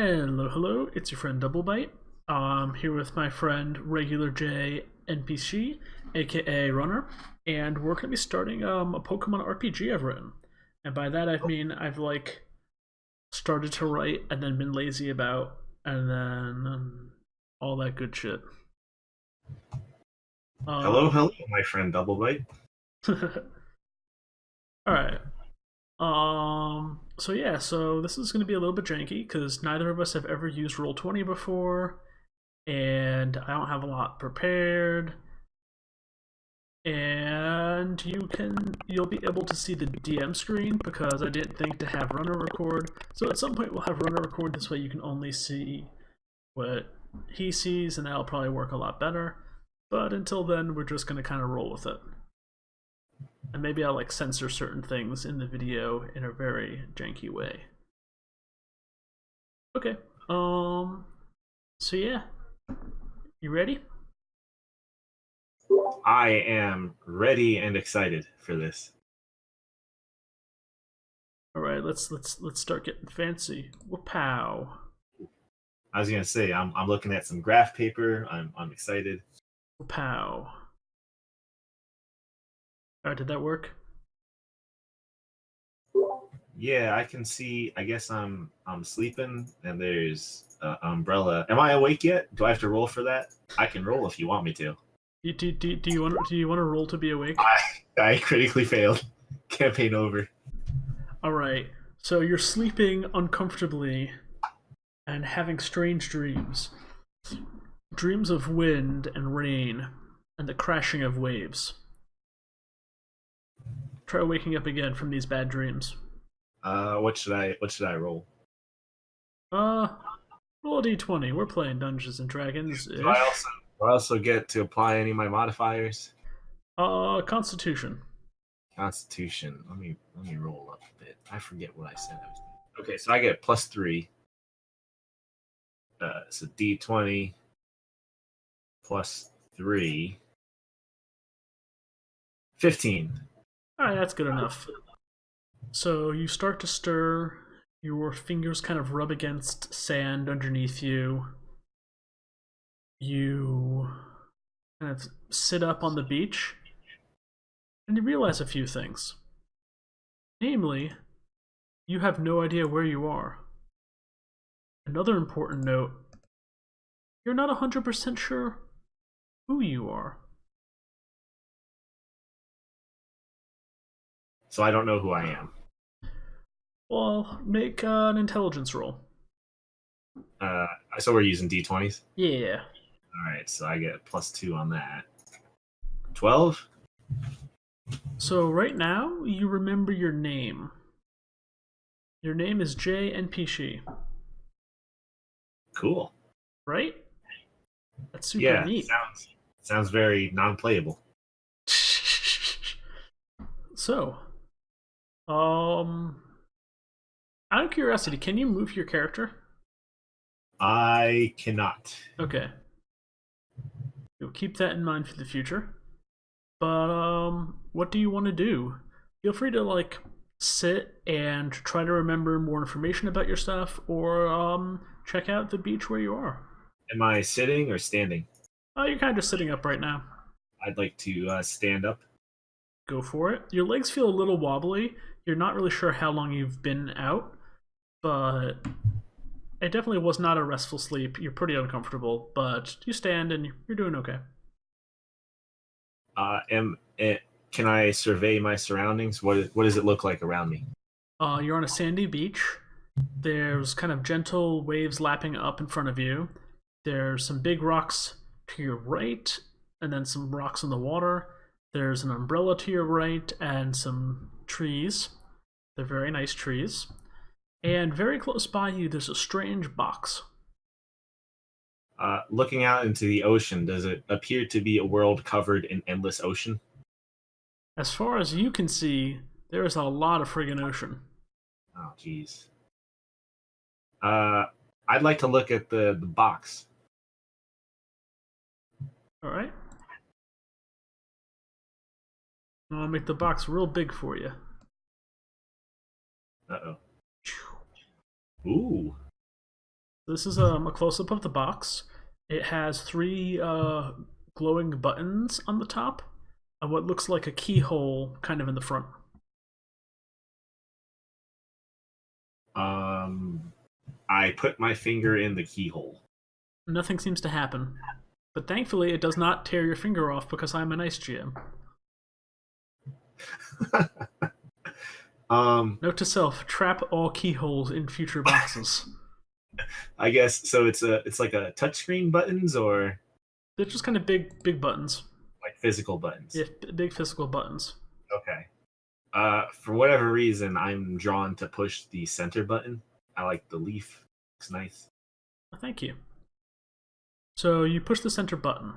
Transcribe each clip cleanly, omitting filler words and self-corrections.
Hello, it's your friend Doublebite. I'm here with my friend Regular J NPC, aka Runner, and we're gonna be starting a Pokemon RPG I've written. And by that I mean I've like started to write and then been lazy about, and then all that good shit. Hello, Um, hello, my friend Doublebite. all right. So yeah, so this is gonna be a little bit janky because neither of us have ever used Roll20 before, and I don't have a lot prepared. And you'll be able to see the DM screen because I didn't think to have runner record. So at some point we'll have runner record, this way you can only see what he sees, and that'll probably work a lot better. But until then, we're just gonna kind of roll with it. And maybe I'll like censor certain things in the video in a very janky way. Okay. So yeah. You ready? I am ready and excited for this. Alright, let's start getting fancy. Whoop-pow. I was gonna say I'm looking at some graph paper. I'm excited. Whoop-pow. Alright, did that work? Yeah, I can see. I guess I'm sleeping, and there's an umbrella. Am I awake yet? Do I have to roll for that? I can roll if you want me to. Do you want to roll to be awake? I critically failed. Campaign over. Alright, so you're sleeping uncomfortably and having strange dreams. Dreams of wind and rain and the crashing of waves. Try waking up again from these bad dreams. What should I roll? Uh, roll a d20. We're playing Dungeons and Dragons Do I ish. also do I also get to apply any of my modifiers? Constitution. Constitution. Let me roll up a bit. I forget what I said. Okay, so I get +3. So D20 plus 3. 15. Alright, that's good enough. So you start to stir, your fingers kind of rub against sand underneath you. You kind of sit up on the beach, and you realize a few things. Namely, you have no idea where you are. Another important note, you're not 100% sure who you are. So I don't know who I am. Well, make an intelligence roll. Uh, so we're using D20s. Yeah. All right, so I get +2 on that. 12. So right now, you remember your name. Your name is JNPC, Cool. right? That's super Yeah, neat. sounds very non-playable. So, um, out of curiosity, can you move your character? I cannot. Okay, you'll keep that in mind for the future. But what do you want to do? Feel free to like sit and try to remember more information about your stuff, or check out the beach where you are. Am I sitting or standing? Oh, you're kind of just sitting up right now. I'd like to stand up. Go for it. Your legs feel a little wobbly. You're not really sure how long you've been out, but it definitely was not a restful sleep. You're pretty uncomfortable, but you stand and you're doing okay. Can I survey my surroundings? What does it look like around me? You're on a sandy beach. There's kind of gentle waves lapping up in front of you. There's some big rocks to your right, and then some rocks in the water. There's an umbrella to your right, and some trees. They're very nice trees. And very close by you, there's a strange box. Looking out into the ocean, does it appear to be a world covered in endless ocean? As far as you can see, there is a lot of friggin' ocean. Oh, jeez. Uh, I'd like to look at the box. Alright? I'll make the box real big for you. Uh oh. Ooh. This is a close-up of the box. It has three glowing buttons on the top, and what looks like a keyhole kind of in the front. I put my finger in the keyhole. Nothing seems to happen. But thankfully, it does not tear your finger off because I'm a nice GM. Note to self: trap all keyholes in future boxes. I guess so. It's like a touchscreen buttons or They're just kind of big buttons. like physical buttons. Yeah, big physical buttons. Okay. For whatever reason, I'm drawn to push the center button. I like the leaf. It's nice. Thank you. So you push the center button.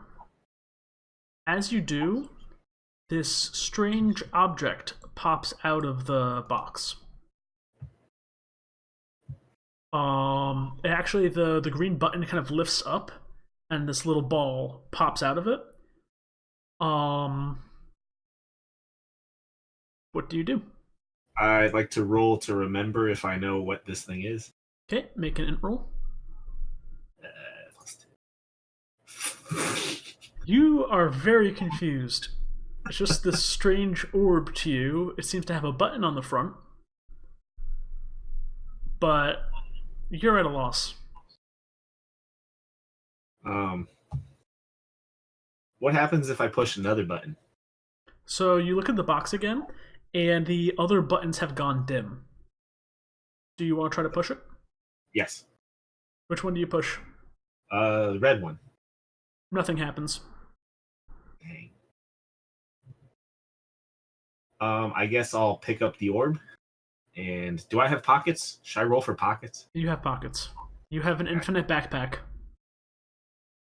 As you do, this strange object pops out of the box. Actually, the green button kind of lifts up, and this little ball pops out of it. What do you do? I'd like to roll to remember if I know what this thing is. Okay, make an int roll. You are very confused. It's just this strange orb to you. It seems to have a button on the front, but you're at a loss. What happens if I push another button? So you look at the box again, and the other buttons have gone dim. Do you want to try to push it? Yes. Which one do you push? The red one. Nothing happens. Dang. I guess I'll pick up the orb. And do I have pockets? Should I roll for pockets? You have pockets. You have an infinite backpack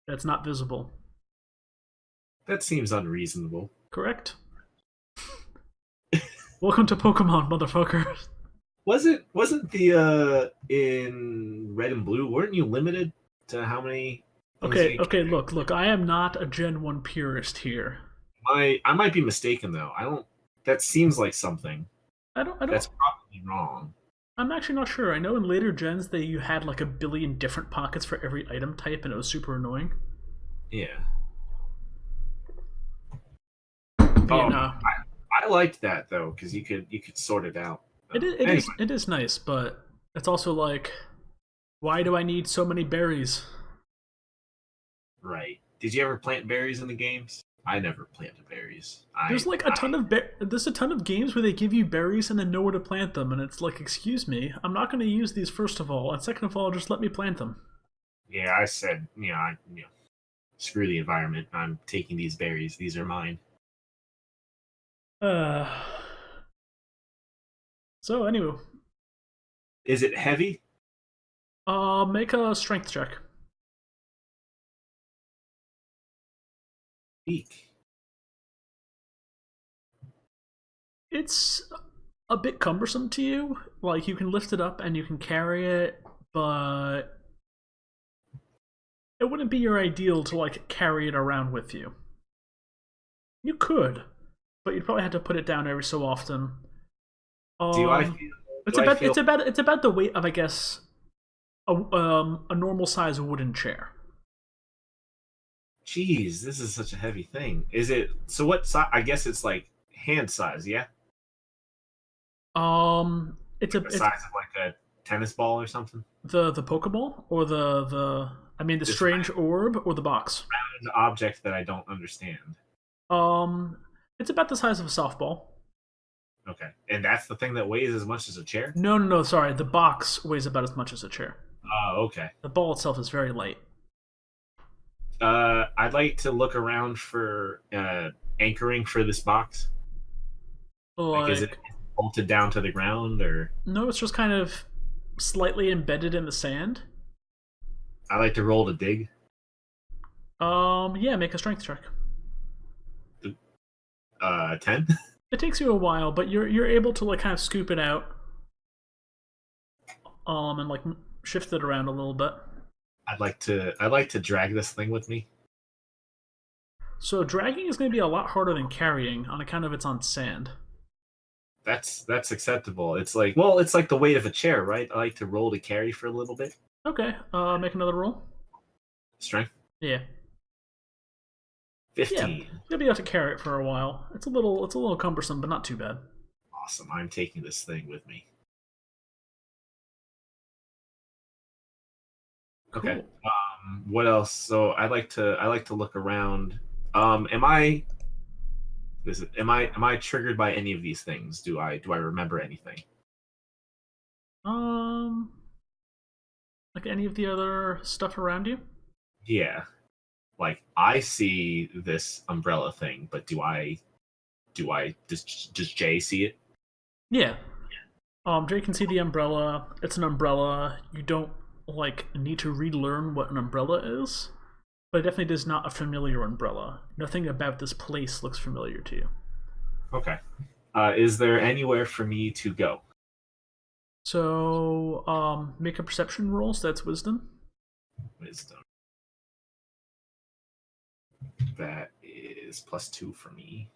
that's not visible. That seems unreasonable. Correct? Welcome to Pokemon, motherfucker. Wasn't the in red and blue? Weren't you limited to how many? Okay, look. I am not a Gen 1 purist here. I might be mistaken though. I don't. That seems like something. I don't. That's probably wrong. I'm actually not sure. I know in later gens you had like 1 billion different pockets for every item type, and it was super annoying. Yeah. Yeah, no. I liked that though because you could sort it out. It is nice, but it's also like, why do I need so many berries? Right. Did you ever plant berries in the games? I never planted berries. There's like a ton of games where they give you berries and then know where to plant them, and it's like, excuse me, I'm not going to use these first of all, and second of all, just let me plant them. Yeah, I said, screw the environment. I'm taking these berries. These are mine. So anyway, is it heavy? Make a strength check. Eek. It's a bit cumbersome to you. Like, you can lift it up and you can carry it, but it wouldn't be your ideal to like carry it around with you. You could, but you'd probably have to put it down every so often. It's about the weight of, I guess, a normal size wooden chair. Jeez, this is such a heavy thing. Is it? So what size? I guess it's like hand size, yeah. It's the size of like a tennis ball or something. The Pokeball or the strange orb or the box. Round object that I don't understand. It's about the size of a softball. Okay, and that's the thing that weighs as much as a chair? No. Sorry, the box weighs about as much as a chair. Oh, okay. The ball itself is very light. I'd like to look around for anchoring for this box. Like, is it bolted down to the ground, or no? It's just kind of slightly embedded in the sand. I like to roll to dig. Yeah, make a strength check. 10. It takes you a while, but you're able to like kind of scoop it out, and like shift it around a little bit. I'd like to drag this thing with me. So dragging is going to be a lot harder than carrying on account of it's on sand. That's acceptable. It's like the weight of a chair, right? I like to roll to carry for a little bit. Okay. Make another roll. Strength Yeah. Yeah. 15. You'll be able to carry it for a while. It's a little cumbersome, but not too bad. Awesome. I'm taking this thing with me. Okay. Cool. What else? So I like to look around. Am I triggered by any of these things? Do I remember anything? Um, like any of the other stuff around you? Yeah. Like I see this umbrella thing, but does Jay see it? Yeah. Jay can see the umbrella. It's an umbrella. You don't need to relearn what an umbrella is, but it definitely is not a familiar umbrella. Nothing about this place looks familiar to you. Okay. Is there anywhere for me to go? So, make a perception roll. So that's wisdom. Wisdom. That is +2 for me.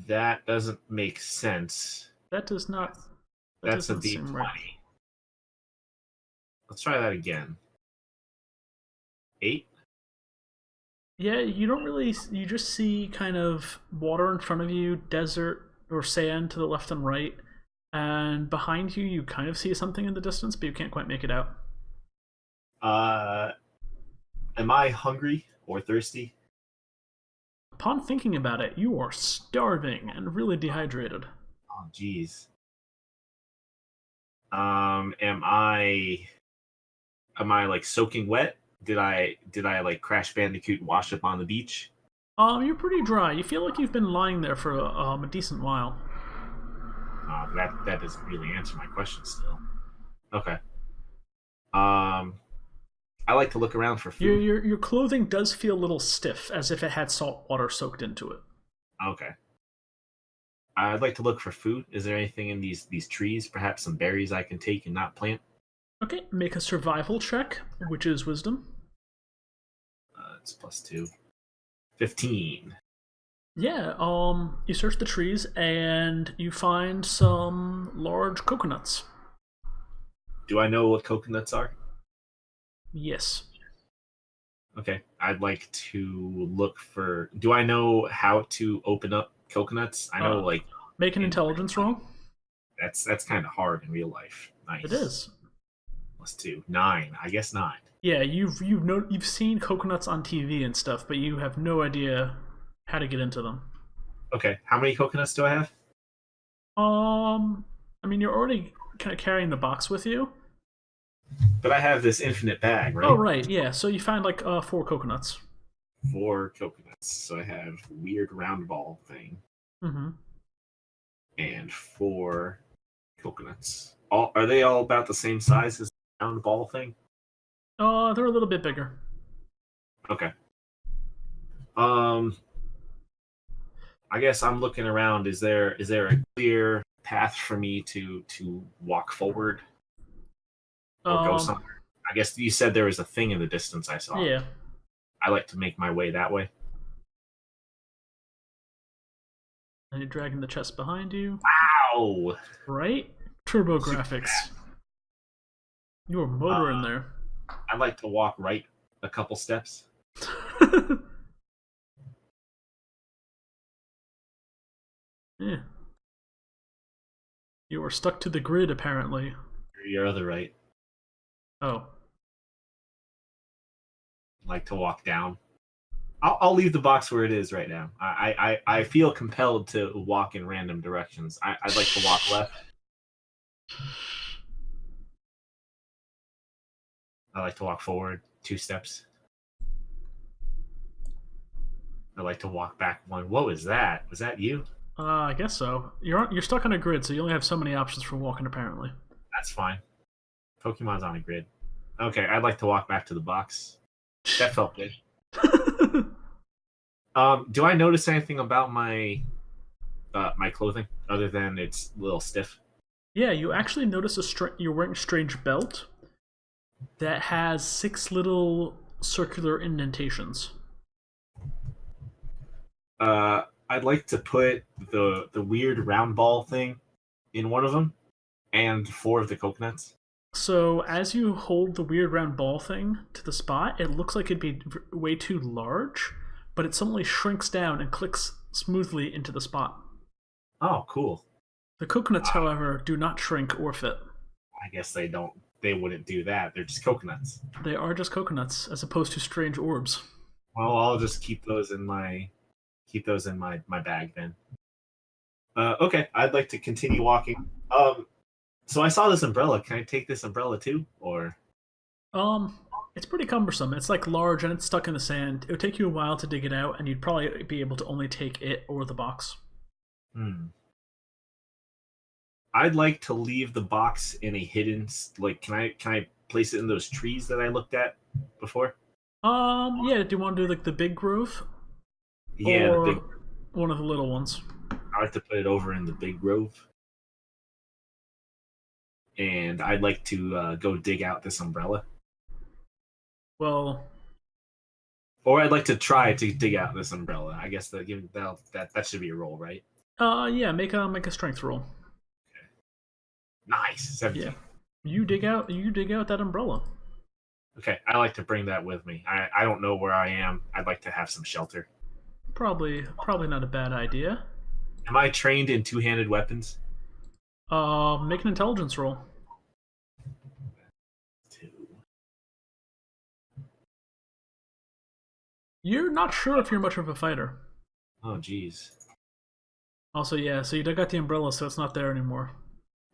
That doesn't make sense. That does not. That That's a doesn't seem right. D20. Let's try that again. 8? Yeah, you don't really. You just see kind of water in front of you, desert or sand to the left and right, and behind you, you kind of see something in the distance, but you can't quite make it out. Uh, am I hungry or thirsty? Upon thinking about it, you are starving and really dehydrated. Oh, jeez. Am I like soaking wet? Did I like Crash Bandicoot and wash up on the beach? You're pretty dry. You feel like you've been lying there for a decent while. That doesn't really answer my question still. Okay. Um, I like to look around for Your food. your your clothing does feel a little stiff, as if it had salt water soaked into it. Okay. I'd like to look for food. Is there anything in these trees? Perhaps some berries I can take and not plant? Okay, make a survival check, which is wisdom. It's +2. 15. Yeah, you search the trees and you find some large coconuts. Do I know what coconuts are? Yes. Okay. I'd like to look for. Do I know how to open up coconuts? I know, Uh, like, make an in intelligence roll. that's kind of hard in real life. It Nice. is. +2. 9. I guess 9. Yeah, you've seen coconuts on TV and stuff, but you have no idea how to get into them. Okay. How many coconuts do I have? Um, I mean, you're already kind of carrying the box with you. But I have this infinite bag, Oh, right? right, yeah. So you find like 4 coconuts. 4 coconuts. So I have weird round ball thing Mm-hmm. and 4 coconuts. All are they all about the same size as the round ball thing? They're a little bit bigger. Okay. Um, I guess I'm looking around. Is there a clear path for me to walk forward or go Um, somewhere? I guess you said there was a thing in the distance I saw. yeah. I like to make my way that way. And you're dragging the chest behind you. Ow! Right? Turbo Super graphics. fast. You are motoring Uh, there. I like to walk right a couple steps. Yeah. You are stuck to the grid, apparently. Your other right. Oh. Like to walk down. I'll leave the box where it is right now. I feel compelled to walk in random directions. I'd like to walk left. I like to walk forward 2 steps. I like to walk back one. What was that? Was that you? I guess so. You're stuck on a grid, so you only have so many options for walking, apparently. That's fine. Pokemon's on a grid. Okay, I'd like to walk back to the box. That felt good. Do I notice anything about my clothing other than it's a little stiff? Yeah, you actually notice you're wearing a strange belt that has 6 little circular indentations. I'd like to put the weird round ball thing in one of them, and 4 of the coconuts. So as you hold the weird round ball thing to the spot, it looks like it'd be way too large, but it suddenly shrinks down and clicks smoothly into the spot. Oh, cool. The coconuts, however, do not shrink or fit. I guess they don't. They wouldn't do that. They're just coconuts. They are just coconuts, as opposed to strange orbs. Well, I'll just keep those in my bag then. Okay, I'd like to continue walking. So I saw this umbrella. Can I take this umbrella too, or? Um, it's pretty cumbersome. It's like large and it's stuck in the sand. It would take you a while to dig it out, and you'd probably be able to only take it or the box. Hmm. I'd like to leave the box in a hidden. Like, can I place it in those trees that I looked at before? Yeah. Do you want to do like the big grove Yeah, the or big. one of the little ones? I like to put it over in the big grove, and I'd like to go dig out this umbrella, Well, or I'd like to try to dig out this umbrella. I guess that should be a roll, right? yeah. Make a strength roll. Nice, 17. Yeah. You dig out that umbrella. Okay, I like to bring that with me. I don't know where I am. I'd like to have some shelter. Probably not a bad idea. Am I trained in two-handed weapons? Make an intelligence roll. Two. You're not sure if you're much of a fighter. Oh, geez. Also, yeah, so you dug out the umbrella, so it's not there anymore.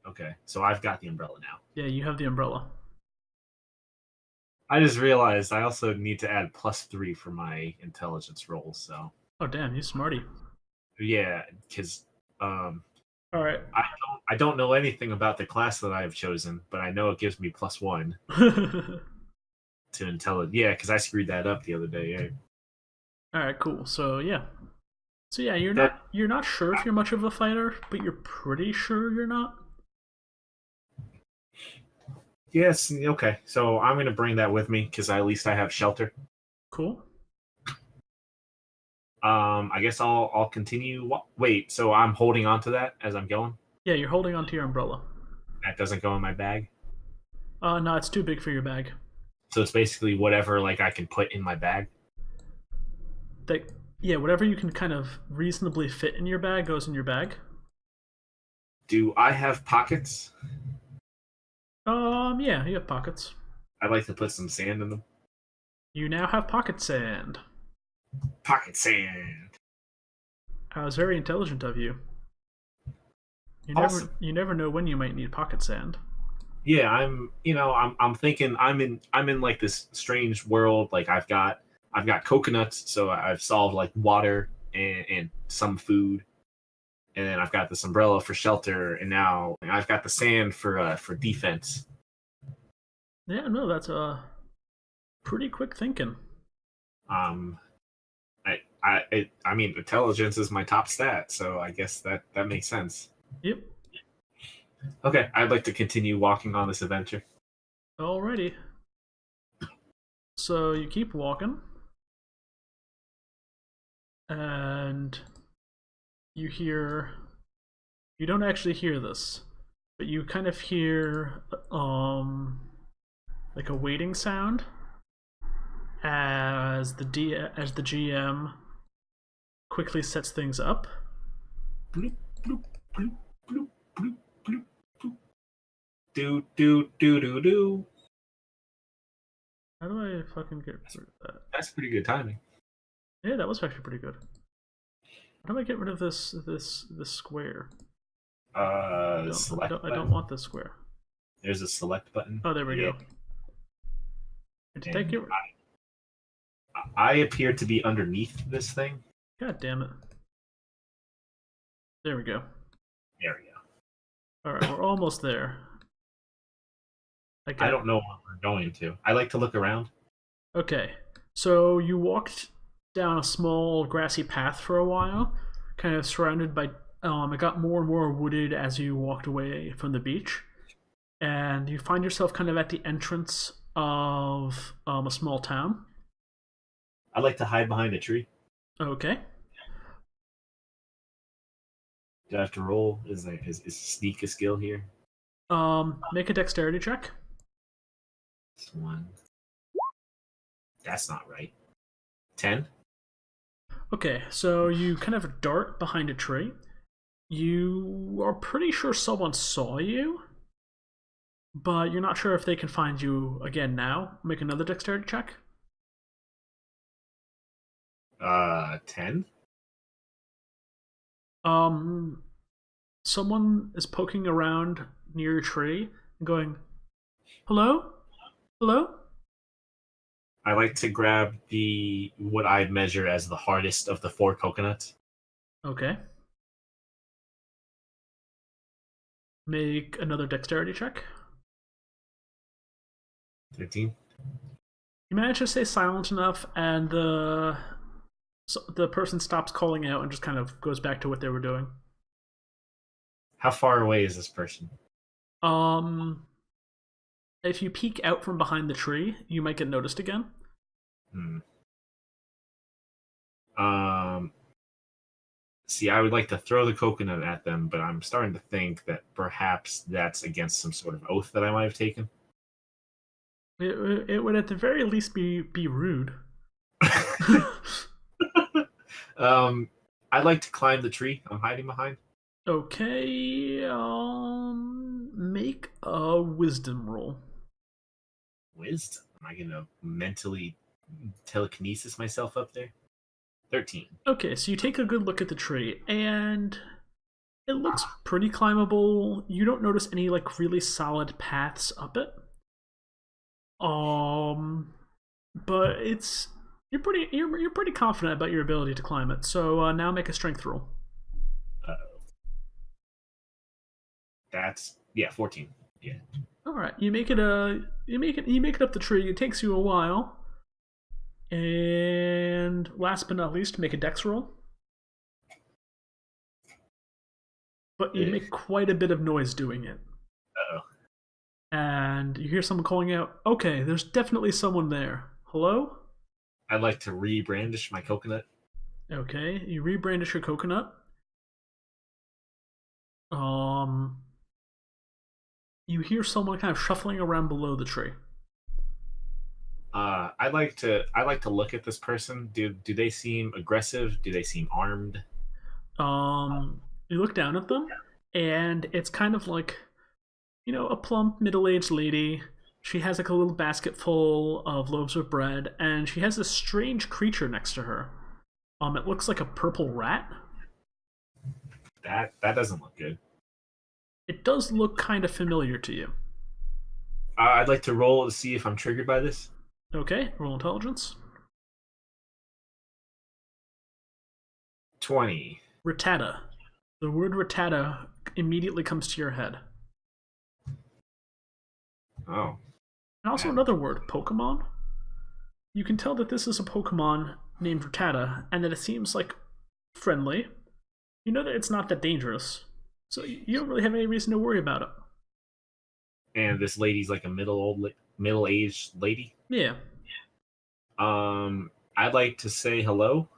Okay, so I've got the umbrella now. Yeah, you have the umbrella. I just realized I also need to add +3 for my intelligence roll. So Oh, damn, you smarty. yeah, because All right. I don't know anything about the class that I have chosen, but I know it gives me +1 to intelligence. Yeah, because I screwed that up the other day. Yeah. All right, cool. So yeah. So yeah, you're That not sure if you're much of a fighter, but you're pretty sure you're not. Yes. Okay. So I'm gonna bring that with me because at least I have shelter. Cool. I guess I'll continue. Wait. So I'm holding on to that as I'm going. Yeah, you're holding onto your umbrella. That doesn't go in my bag. No, it's too big for your bag. So it's basically whatever like I can put in my bag. That Yeah, whatever you can kind of reasonably fit in your bag goes in your bag. Do I have pockets? Yeah, you have pockets. I'd like to put some sand in them. You now have pocket sand. Pocket sand. That was very intelligent of you. Awesome. You never know when you might need pocket sand. Yeah, I'm thinking I'm in like this strange world. Like I've got coconuts, so I've solved like water and some food, and then I've got this umbrella for shelter, and now I've got the sand for defense. Yeah, no, that's pretty quick thinking. Um, I mean intelligence is my top stat, so I guess that makes sense. Yep. Okay, I'd like to continue walking on this adventure. Alrighty. So you keep walking, and you don't actually hear this, but you kind of hear like a waiting sound as the GM quickly sets things up. Bloop, bloop, bloop, bloop, bloop, bloop, bloop. Do do do do do. How do I fucking get rid of that? That's pretty good timing. Yeah, that was actually pretty good. How do I get rid of this square? Select I button. don't want this square. There's a select button. Oh, there we go. Did I get? I appear to be underneath this thing. God damn it! There we go. There we go. All right, we're almost there. I don't know where we're going to. I like to look around. Okay, so you walked down a small grassy path for a while, kind of surrounded by. It got more and more wooded as you walked away from the beach, and you find yourself kind of at the entrance of a small town. I like to hide behind a tree. Okay. Do I have to roll? Is sneak a skill here? Make a dexterity check. This one. That's not right. 10? Okay, so you kind of dart behind a tree. You are pretty sure someone saw you, but you're not sure if they can find you again now. Make another dexterity check. 10? Someone is poking around near a tree and going, "Hello? Hello?" I like to grab what I measure as the hardest of the 4 coconuts. Okay. Make another dexterity check. 13. You manage to stay silent enough, and the person stops calling out and just kind of goes back to what they were doing. How far away is this person? If you peek out from behind the tree, you might get noticed again. See, I would like to throw the coconut at them, but I'm starting to think that perhaps that's against some sort of oath that I might have taken. It would at the very least be rude. I'd like to climb the tree I'm hiding behind. Okay, make a wisdom roll. Wisdom? Am I gonna mentally telekinesis myself up there? 13. Okay, so you take a good look at the tree, and it looks pretty climbable. You don't notice any like really solid paths up it. But you're pretty confident about your ability to climb it. So now make a strength roll. That's 14. Yeah. All right, you make it up the tree. It takes you a while. And last but not least, make a dex roll. But you make quite a bit of noise doing it. Uh-oh. And you hear someone calling out, "Okay, there's definitely someone there. Hello?" I'd like to rebrandish my coconut. Okay, you rebrandish your coconut. You hear someone kind of shuffling around below the tree. I'd like to look at this person. Do they seem aggressive? Do they seem armed? You look down at them, and it's kind of like, a plump middle-aged lady. She has like a little basket full of loaves of bread, and she has this strange creature next to her. It looks like a purple rat. That doesn't look good. It does look kind of familiar to you. I'd like to roll to see if I'm triggered by this. Okay, roll intelligence. 20. Rattata. The word rattata immediately comes to your head. Oh. And also another word, Pokemon. You can tell that this is a Pokemon named Rattata, and that it seems like friendly. You know that it's not that dangerous, so you don't really have any reason to worry about it. And this lady's like a middle-aged lady? Yeah. I'd like to say hello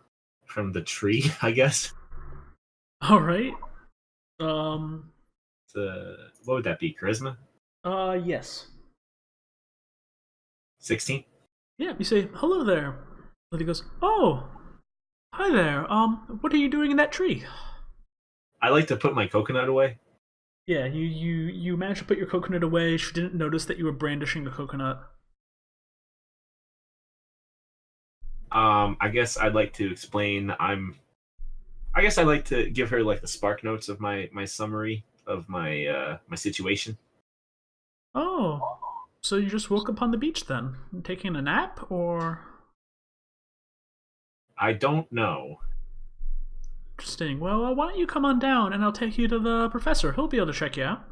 from the tree, I guess. All right. What would that be? Charisma? Yes. 16? Yeah, you say, "Hello there." Lady goes, "Oh, hi there. What are you doing in that tree?" I like to put my coconut away. Yeah, you managed to put your coconut away. She didn't notice that you were brandishing a coconut. I guess I'd like to explain. I guess I'd like to give her like the spark notes of my summary of my situation. Oh, so you just woke up on the beach then, taking a nap, or? I don't know. Interesting. Well, why don't you come on down and I'll take you to the professor. He'll be able to check you out.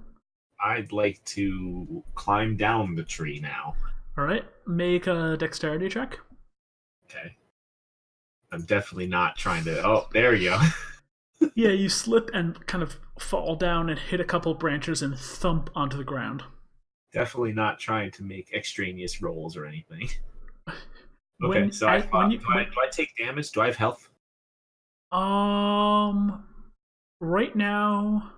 I'd like to climb down the tree now. All right, make a dexterity check. Okay. I'm definitely not trying to. Oh, there you go. Yeah, you slip and kind of fall down and hit a couple branches and thump onto the ground. Definitely not trying to make extraneous rolls or anything. Okay, When, so as, when you, do I take damage? Do I have health? Right now,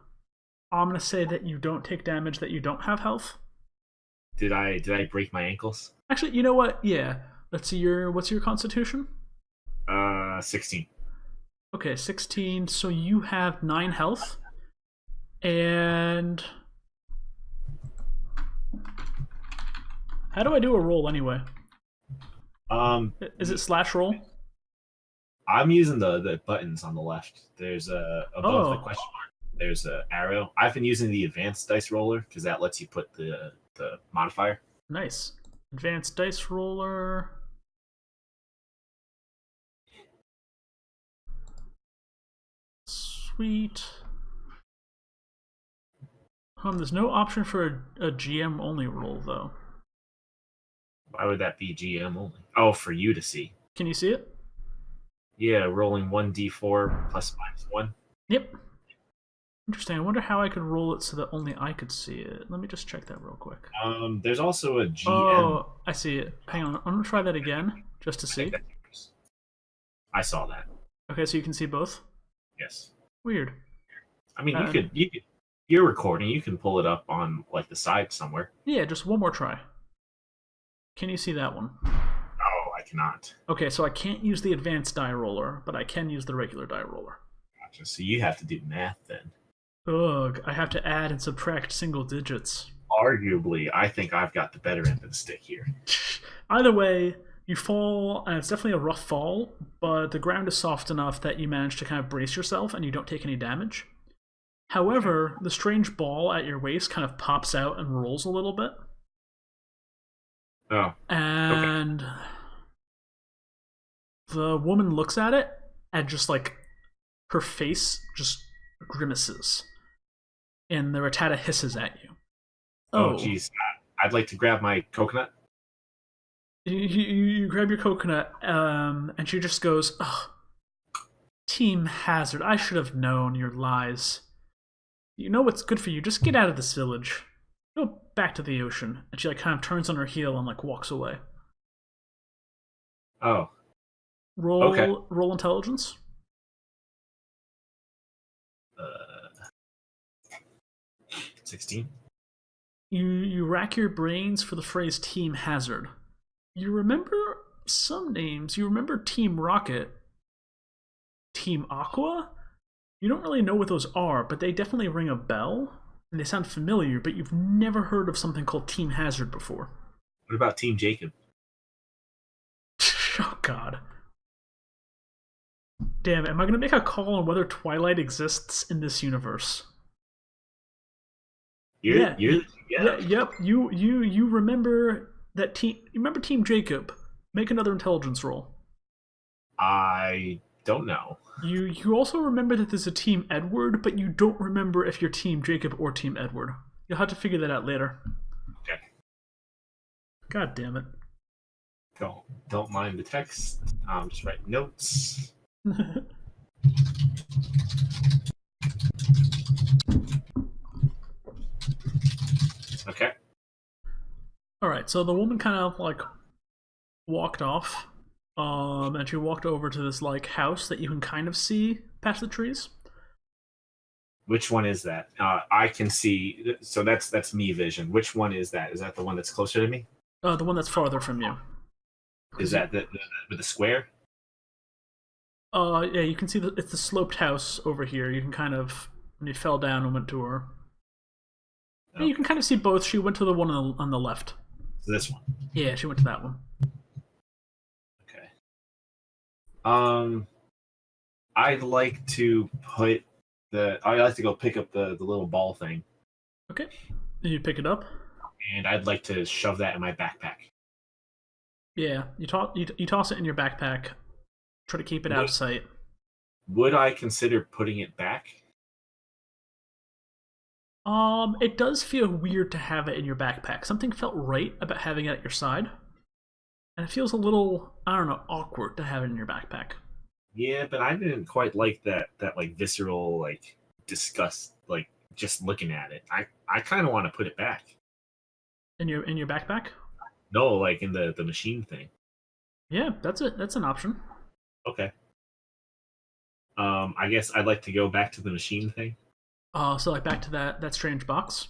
I'm gonna say that you don't take damage, that you don't have health. Did I break my ankles? Actually, you know what? Yeah. Let's see what's your constitution? 16. Okay, 16. So you have 9 health. And how do I do a roll anyway? Is it slash roll? I'm using the buttons on the left. There's above the Oh, question mark. There's a arrow. I've been using the advanced dice roller because that lets you put the modifier. nice. Advanced dice roller. Sweet. There's no option for a GM only roll though. Why would that be GM only? Oh, for you to see. Can you see it? Yeah, rolling 1d4 plus minus 1. Yep. Interesting. I wonder how I could roll it so that only I could see it. Let me just check that real quick. There's also a GM. Oh, I see it. Hang on. I'm going to try that again just to see. I saw that. Okay, so you can see both? Yes. Weird. I mean, you're recording. You can pull it up on like the side somewhere. Yeah, just one more try. Can you see that one? Oh, I cannot. Okay, so I can't use the advanced die roller, but I can use the regular die roller. Gotcha. So you have to do math then. Ugh, I have to add and subtract single digits. Arguably, I think I've got the better end of the stick here. Either way, you fall, and it's definitely a rough fall, but the ground is soft enough that you manage to kind of brace yourself and you don't take any damage. However, the strange ball at your waist kind of pops out and rolls a little bit. Oh. And okay. The woman looks at it and just like her face just grimaces. And the Rattata hisses at you. Oh, jeez. I'd like to grab my coconut. You grab your coconut, and she just goes, "Ugh, Team Hazard, I should have known your lies. You know what's good for you, just get out of this village. Go back to the ocean." And she like kind of turns on her heel and like walks away. Oh. Roll intelligence. 16. You rack your brains for the phrase Team Hazard. You remember some names. You remember Team Rocket, Team Aqua. You don't really know what those are, but they definitely ring a bell, and they sound familiar, but you've never heard of something called Team Hazard before. What about Team Jacob? Oh, God. Damn, am I going to make a call on whether Twilight exists in this universe? Yep. You remember that team? You remember Team Jacob? Make another intelligence roll. I don't know. You also remember that there's a Team Edward, but you don't remember if you're Team Jacob or Team Edward. You'll have to figure that out later. Okay. God damn it. Don't mind the text. I'm just writing notes. Okay. Alright, so the woman kind of like walked off. And she walked over to this like house that you can kind of see past the trees. Which one is that? I can see. So that's me vision. Which one is that? Is that the one that's closer to me? The one that's farther from you. Is that with the square? Yeah, you can see it's the sloped house over here. You can kind of, when you fell down and went to her. Oh. Yeah, you can kind of see both. She went to the one on the left. So this one. Yeah, she went to that one. Okay. I'd like to go pick up the little ball thing. Okay. You pick it up. And I'd like to shove that in my backpack. Yeah, you toss it in your backpack. Try to keep it out of sight. Would I consider putting it back? It does feel weird to have it in your backpack. Something felt right about having it at your side. And it feels a little, I don't know, awkward to have it in your backpack. Yeah, but I didn't quite like that like visceral like disgust, like just looking at it. I kind of want to put it back. In your backpack? No, like in the machine thing. Yeah, that's an option. Okay. I guess I'd like to go back to the machine thing. So like back to that strange box?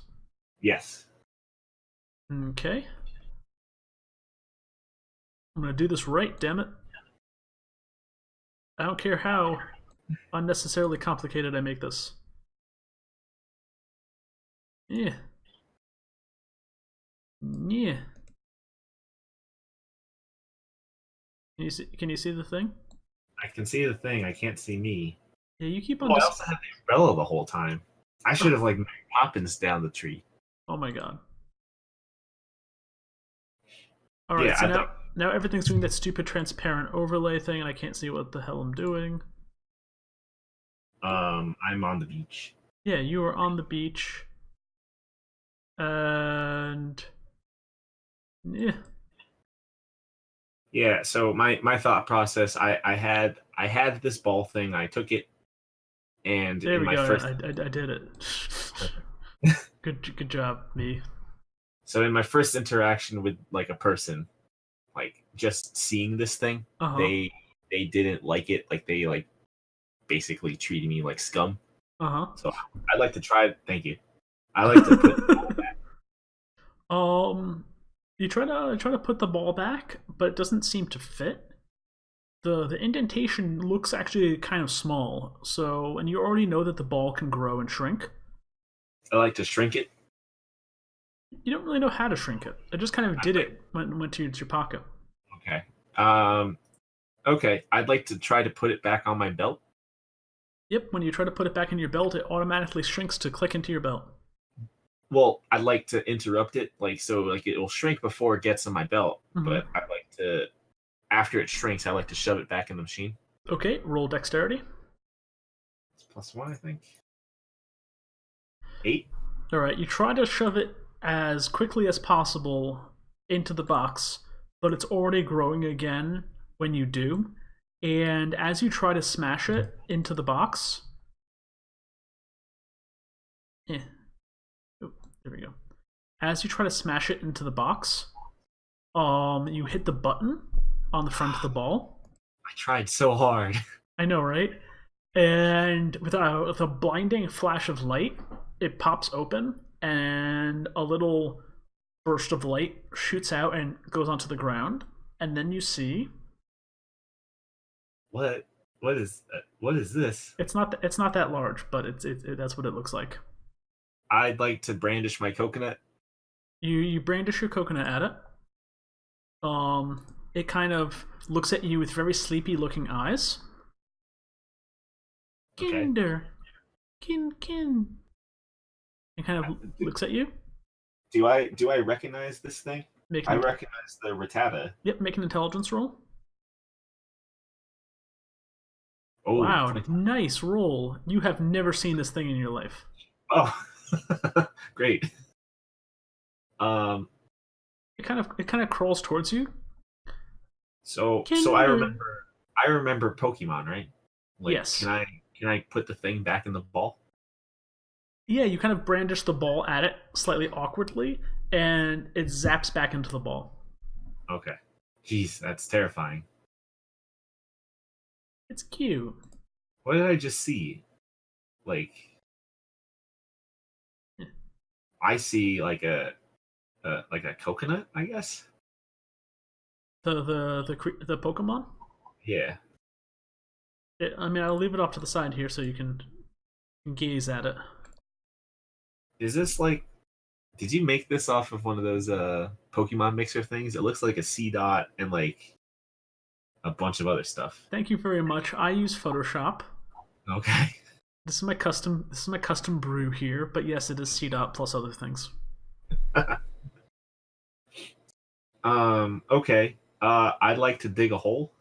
Yes. Okay. I'm gonna do this right, damn it. I don't care how unnecessarily complicated I make this. Yeah. Yeah. Can you see the thing? I can see the thing. I can't see me. Yeah, you keep Oh, on I just. also had the umbrella the whole time. I should have like Mary Poppins down the tree. Oh my god. Alright, Yeah, so I'd now like. now everything's doing that stupid transparent overlay thing and I can't see what the hell I'm doing. I'm on the beach. Yeah, you are on the beach. And yeah. Yeah. So my thought process, I had this ball thing. I took it, and There in we my go. first I did it. Good job, me. so in my first interaction with like a person, like just seeing this thing, Uh-huh. they didn't like it. Like they like basically treated me like scum. Uh-huh. So I'd like to try. Thank you. I like to put. um you try to put the ball back, but it doesn't seem to fit. The indentation looks actually kind of small. So, and you already know that the ball can grow and shrink. I like to shrink it. You don't really know how to shrink it. It just kind of I did like. it when it went to your pocket. Okay. Um. Okay. I'd like to try to put it back on my belt. Yep, when you try to put it back in your belt, it automatically shrinks to click into your belt. Well, I'd like to interrupt it, like so, like it will shrink before it gets on my belt. Mm-hmm. But I'd like to, after it shrinks, I like to shove it back in the machine. Okay, roll dexterity. It's +1, I think. 8. Alright, you try to shove it as quickly as possible into the box, but it's already growing again when you do. And as you try to smash it into the box, eh, oh, there we go. As you try to smash it into the box, you hit the button on the front of the ball. I tried so hard. I know, right? And with a blinding flash of light, it pops open, and a little burst of light shoots out and goes onto the ground. And then you see What? What is this? it's not that large, but that's what it looks like. I'd like to brandish my coconut. You brandish your coconut at it. It kind of looks at you with very sleepy looking eyes. Okay. Kinder, kin. It kind of looks at you. Do I recognize this thing? Make I an, recognize the Rattata. yep, make an intelligence roll. Oh, Wow, 20. nice roll. You have never seen this thing in your life. Oh, great. Um. It kind of crawls towards you. So Kinder. I remember Pokemon, right? Like, Yes. can I put the thing back in the ball? Yeah, you kind of brandish the ball at it slightly awkwardly, and it zaps back into the ball. Okay. Jeez, that's terrifying. It's cute. What did I just see? Like, Yeah. I see like a coconut, I guess. The Pokemon. Yeah. I mean, I'll leave it off to the side here so you can gaze at it. Is this like? Did you make this off of one of those Pokemon mixer things? It looks like a C dot and like a bunch of other stuff. Thank you very much. I use Photoshop. Okay. This is my custom brew here, but yes, it is C dot plus other things. Okay. I'd like to dig a hole.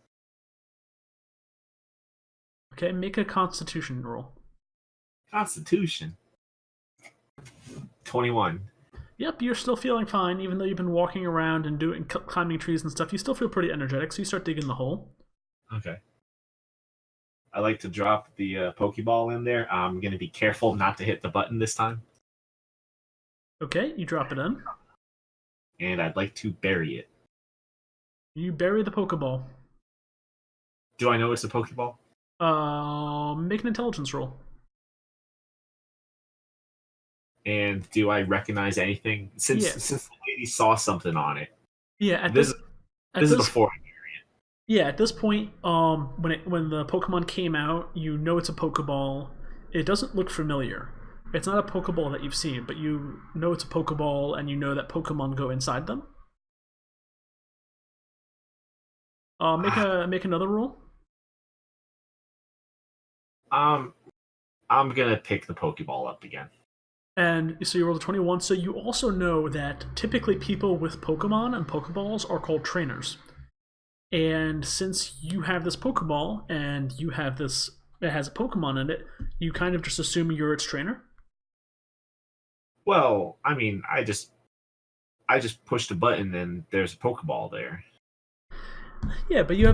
Okay, make a Constitution roll. Constitution. 21. Yep, you're still feeling fine, even though you've been walking around and climbing trees and stuff. You still feel pretty energetic, so you start digging the hole. Okay. I like to drop the Pokeball in there. I'm gonna be careful not to hit the button this time, Okay, you drop it in. and I'd like to bury it. You bury the Pokeball. Do I know it's a Pokeball? Make an intelligence roll. And do I recognize anything since Yeah. the lady saw something on it. Yeah, at This at this is this before. yeah, at this point, when the Pokemon came out, you know it's a Pokeball. It doesn't look familiar. It's not a Pokeball that you've seen, but you know it's a Pokeball, and you know that Pokemon go inside them. Make another roll, Um, I'm gonna pick the Pokeball up again. and so you roll a 21. So you also know that typically people with Pokemon and Pokeballs are called trainers. And since you have this Pokeball and you have this that has a Pokemon in it, you kind of just assume you're its trainer. Well, I mean, I just pushed a button and there's a Pokeball there. Yeah, but you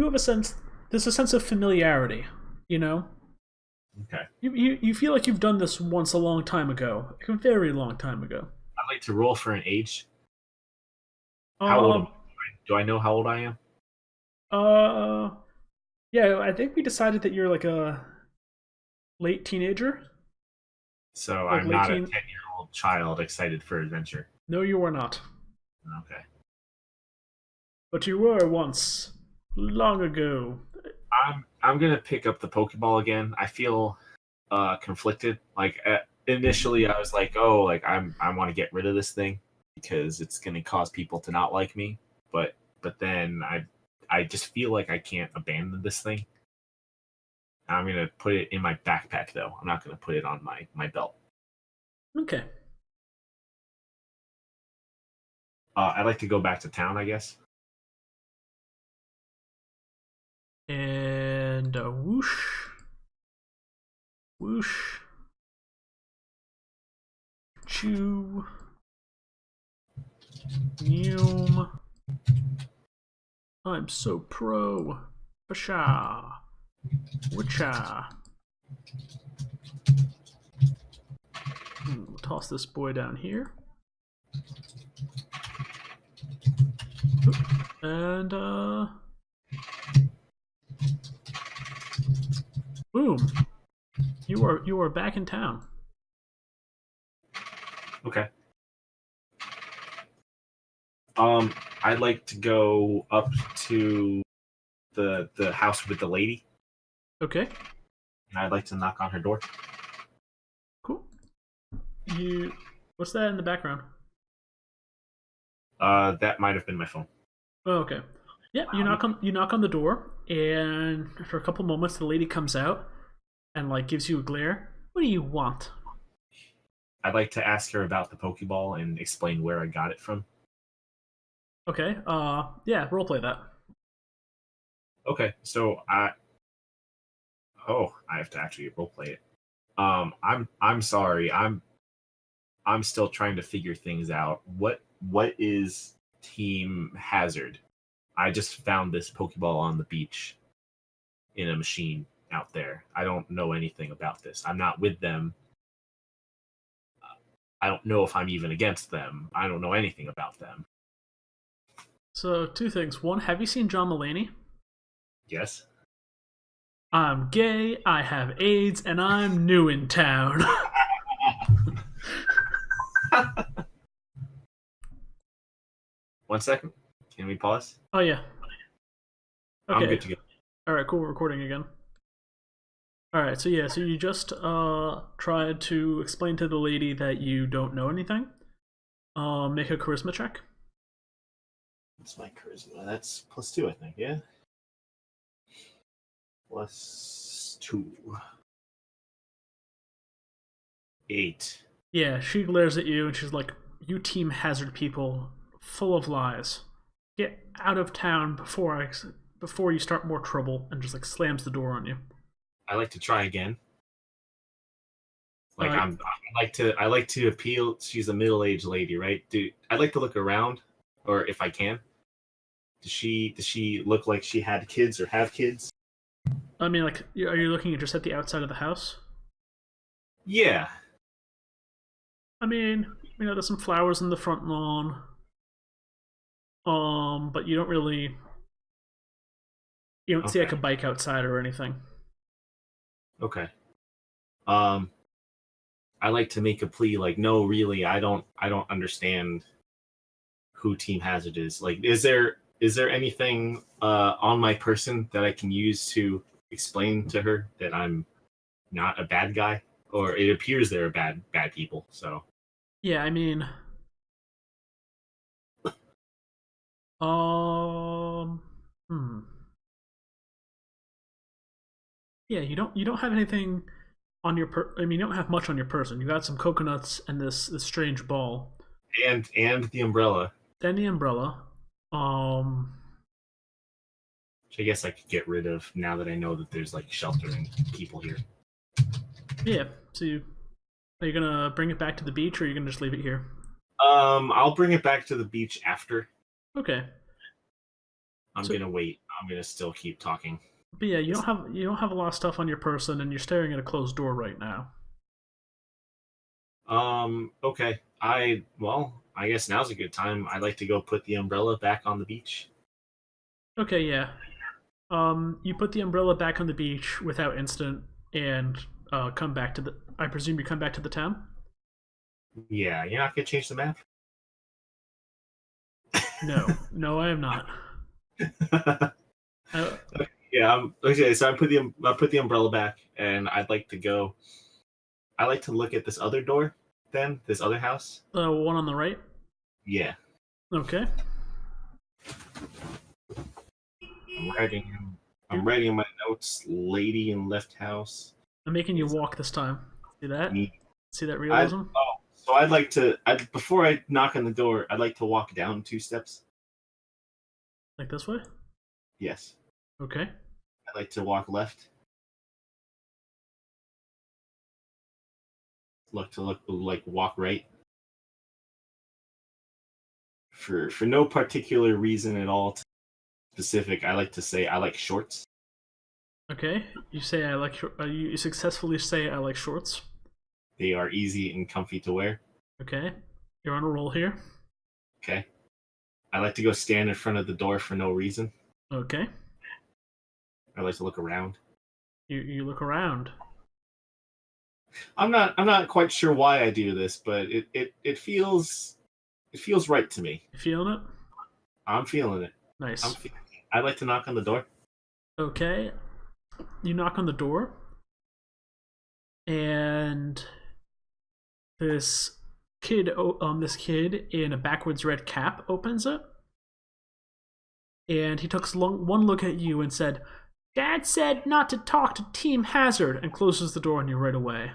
have a sense. There's a sense of familiarity. You know, Okay. you feel like you've done this once a long time ago, like a very long time ago. I'd like to roll for an age. How old am Um. I? Do I know how old I am? Uh. Yeah, I think we decided that you're like a late teenager, So like I'm late not a teen. 10-year-old child excited for adventure. No, you are not, Okay. but you were once, long ago. I'm gonna pick up the Pokeball again. I feel conflicted. Like initially, I was like, oh, like I want to get rid of this thing because it's gonna cause people to not like me. But then I just feel like I can't abandon this thing. I'm gonna put it in my backpack though. I'm not gonna put it on my belt. Okay. I'd like to go back to town, I guess. And whoosh, whoosh, chew, neum. I'm so pro. Basha, witcha. We'll toss this boy down here. And boom. You are back in town. Okay. I'd like to go up to the house with the lady, Okay, and I'd like to knock on her door. cool. You what's that in the background? That might have been my phone. Oh, okay. Yeah, you knock on the door, and for a couple moments, the lady comes out and like gives you a glare. What do you want? I'd like to ask her about the Pokeball and explain where I got it from. Okay. Yeah. Roleplay that. Okay, so I have to actually roleplay it. I'm sorry. I'm still trying to figure things out. What is Team Hazard? I just found this Pokeball on the beach in a machine out there. I don't know anything about this. I'm not with them. I don't know if I'm even against them. I don't know anything about them. So two things. One, have you seen John Mulaney? Yes. I'm gay. I have AIDS, and I'm new in town. 1 second. Can we pause? Oh yeah. I'm Okay. good to go. All right. Cool. We're recording again. All right. So yeah. So you just tried to explain to the lady that you don't know anything. Make a charisma check. What's my charisma? That's +2, I think. Yeah. +2. 8. Yeah. She glares at you and she's like, "You Team Hazard people, full of lies. Get out of town before you start more trouble." And just like slams the door on you. I like to try again. Like Uh, I like to appeal. She's a middle-aged lady, right? I'd like to look around, or if I can. Does she look like she had kids or have kids? I mean, like, are you looking just at the outside of the house? Yeah. I mean, there's some flowers in the front lawn. But you don't see like Okay. a bike outside or anything. Okay. Um, I like to make a plea like, no, really, I don't understand who Team Hazard is. Like, is there anything on my person that I can use to explain to her that I'm not a bad guy? Or it appears they're bad people. So Yeah, I mean, um, hmm. Yeah, you don't have anything on your I mean, you don't have much on your person. You got some coconuts and this strange ball, and the umbrella, then the umbrella. Um, which I guess I could get rid of now that I know that there's like sheltering people here. yeah. So are you gonna bring it back to the beach, or are you gonna just leave it here? I'll bring it back to the beach after. Okay. I'm So, gonna wait. I'm gonna still keep talking. but yeah, you don't have a lot of stuff on your person, and you're staring at a closed door right now. Okay. I guess now's a good time. I'd like to go put the umbrella back on the beach. Okay, yeah. You put the umbrella back on the beach without incident, and come back to the. I presume you come back to the town. Yeah, you're not gonna change the map. No, no, I am not. Uh, Yeah. Okay. So I put the umbrella back, and I'd like to go. I like to look at this other door. Then this other house. the one on the right. Yeah. Okay. I'm writing. I'm writing my notes. Lady in left house. I'm making you walk this time. See that? Me. See that realism? So I'd like to. Before I knock on the door, I'd like to walk down 2 steps. Like this way? Yes. Okay. I'd like to walk left. Like walk right. For no particular reason at all specific, I like to say I like shorts. Okay. You say I like. You successfully say I like shorts. They are easy and comfy to wear. Okay. You're on a roll here. Okay. I like to go stand in front of the door for no reason. Okay. I like to look around. You look around. I'm not quite sure why I do this, but it feels right to me. You feeling it? I'm feeling it. Nice. I'd like to knock on the door. Okay. You knock on the door, and this this kid in a backwards red cap opens it, and he took one look at you and said, "Dad said not to talk to Team Hazard," and closes the door on you right away.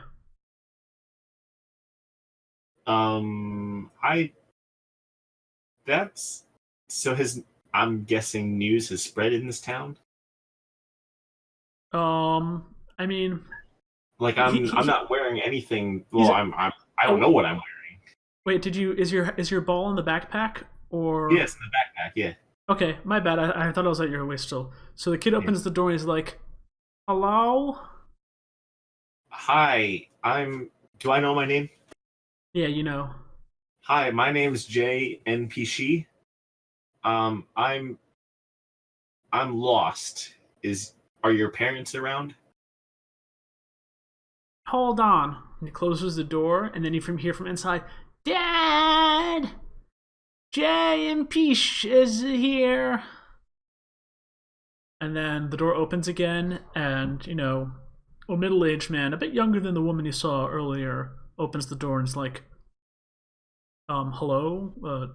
That's so I'm guessing news has spread in this town. I mean, Like I'm not wearing anything. He's Well, a- I don't know what I'm wearing. wait, did you is your ball in the backpack or? Yes, the backpack. Yeah. Okay, my bad. I thought I was at your waist still. So the kid opens the door and he's like, "Hello." Hi, Do I know my name? Yeah, you know. Hi, my name's Jay NPC. I'm lost. Are your parents around? Hold on. And he closes the door, and then you hear from inside, "Dad, Jay and Peach is here." And then the door opens again, and a middle-aged man, a bit younger than the woman you saw earlier, opens the door and is like, hello,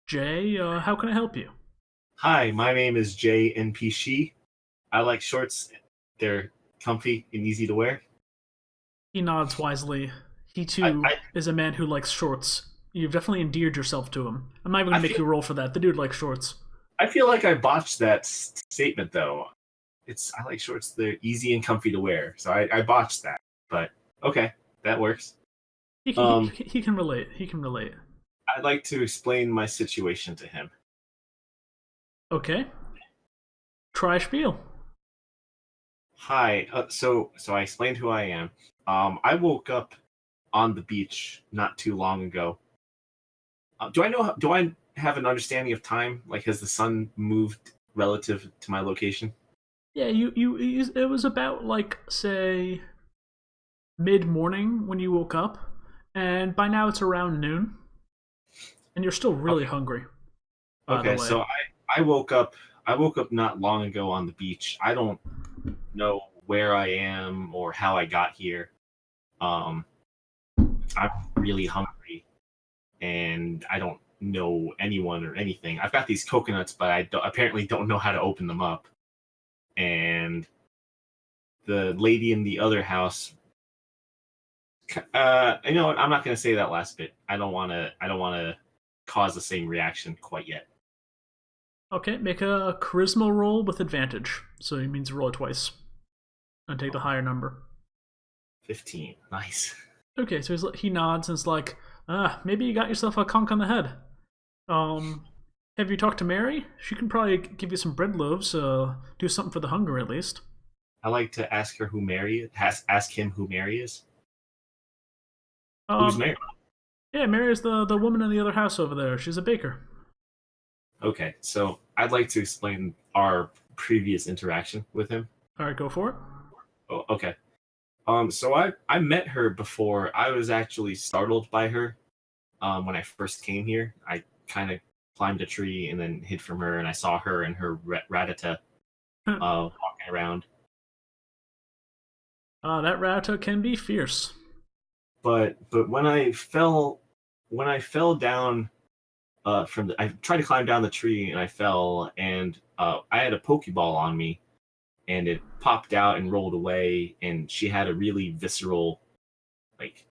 Jay, how can I help you?" Hi, my name is Jay NPC. I like shorts. They're comfy and easy to wear. He nods wisely. He too is a man who likes shorts. You've definitely endeared yourself to him. I'm not even gonna make you roll for that. The dude likes shorts. I feel like I botched that statement though. I like shorts. They're easy and comfy to wear. So I botched that. But okay, that works. He can relate. He can relate. I'd like to explain my situation to him. Okay. Try spiel. Hi. So I explained who I am. I woke up on the beach not too long ago. Do I have an understanding of time? Like, has the sun moved relative to my location? Yeah, it was about, like, say, mid-morning when you woke up, and by now it's around noon, and you're still really hungry. by the Okay, way. so I woke up not long ago on the beach. I don't know where I am or how I got here. Um, I'm really hungry and I don't know anyone or anything. I've got these coconuts, but apparently don't know how to open them up. And the lady in the other house, you know what? I'm not going to say that last bit. I don't want to. I don't want to cause the same reaction quite yet. Okay, make a charisma roll with advantage. So it means roll it twice and take the higher number. 15. Nice. Okay, so he nods and is like, maybe you got yourself a conch on the head. Have you talked to Mary? She can probably give you some bread loaves, do something for the hunger at least. I like to ask her who Mary is. Ask him who Mary is. Who's Um, Mary? yeah, Mary is the woman in the other house over there. She's a baker. Okay, so I'd like to explain our previous interaction with him. All right, go for it. Oh, okay. So I met her before. I was actually startled by her. When I first came here, I kind of climbed a tree and then hid from her, and I saw her and her ratata walking around. That Rata can be fierce. But when I fell down from I tried to climb down the tree and I fell, and I had a pokeball on me, and it popped out and rolled away, and she had a really visceral, like,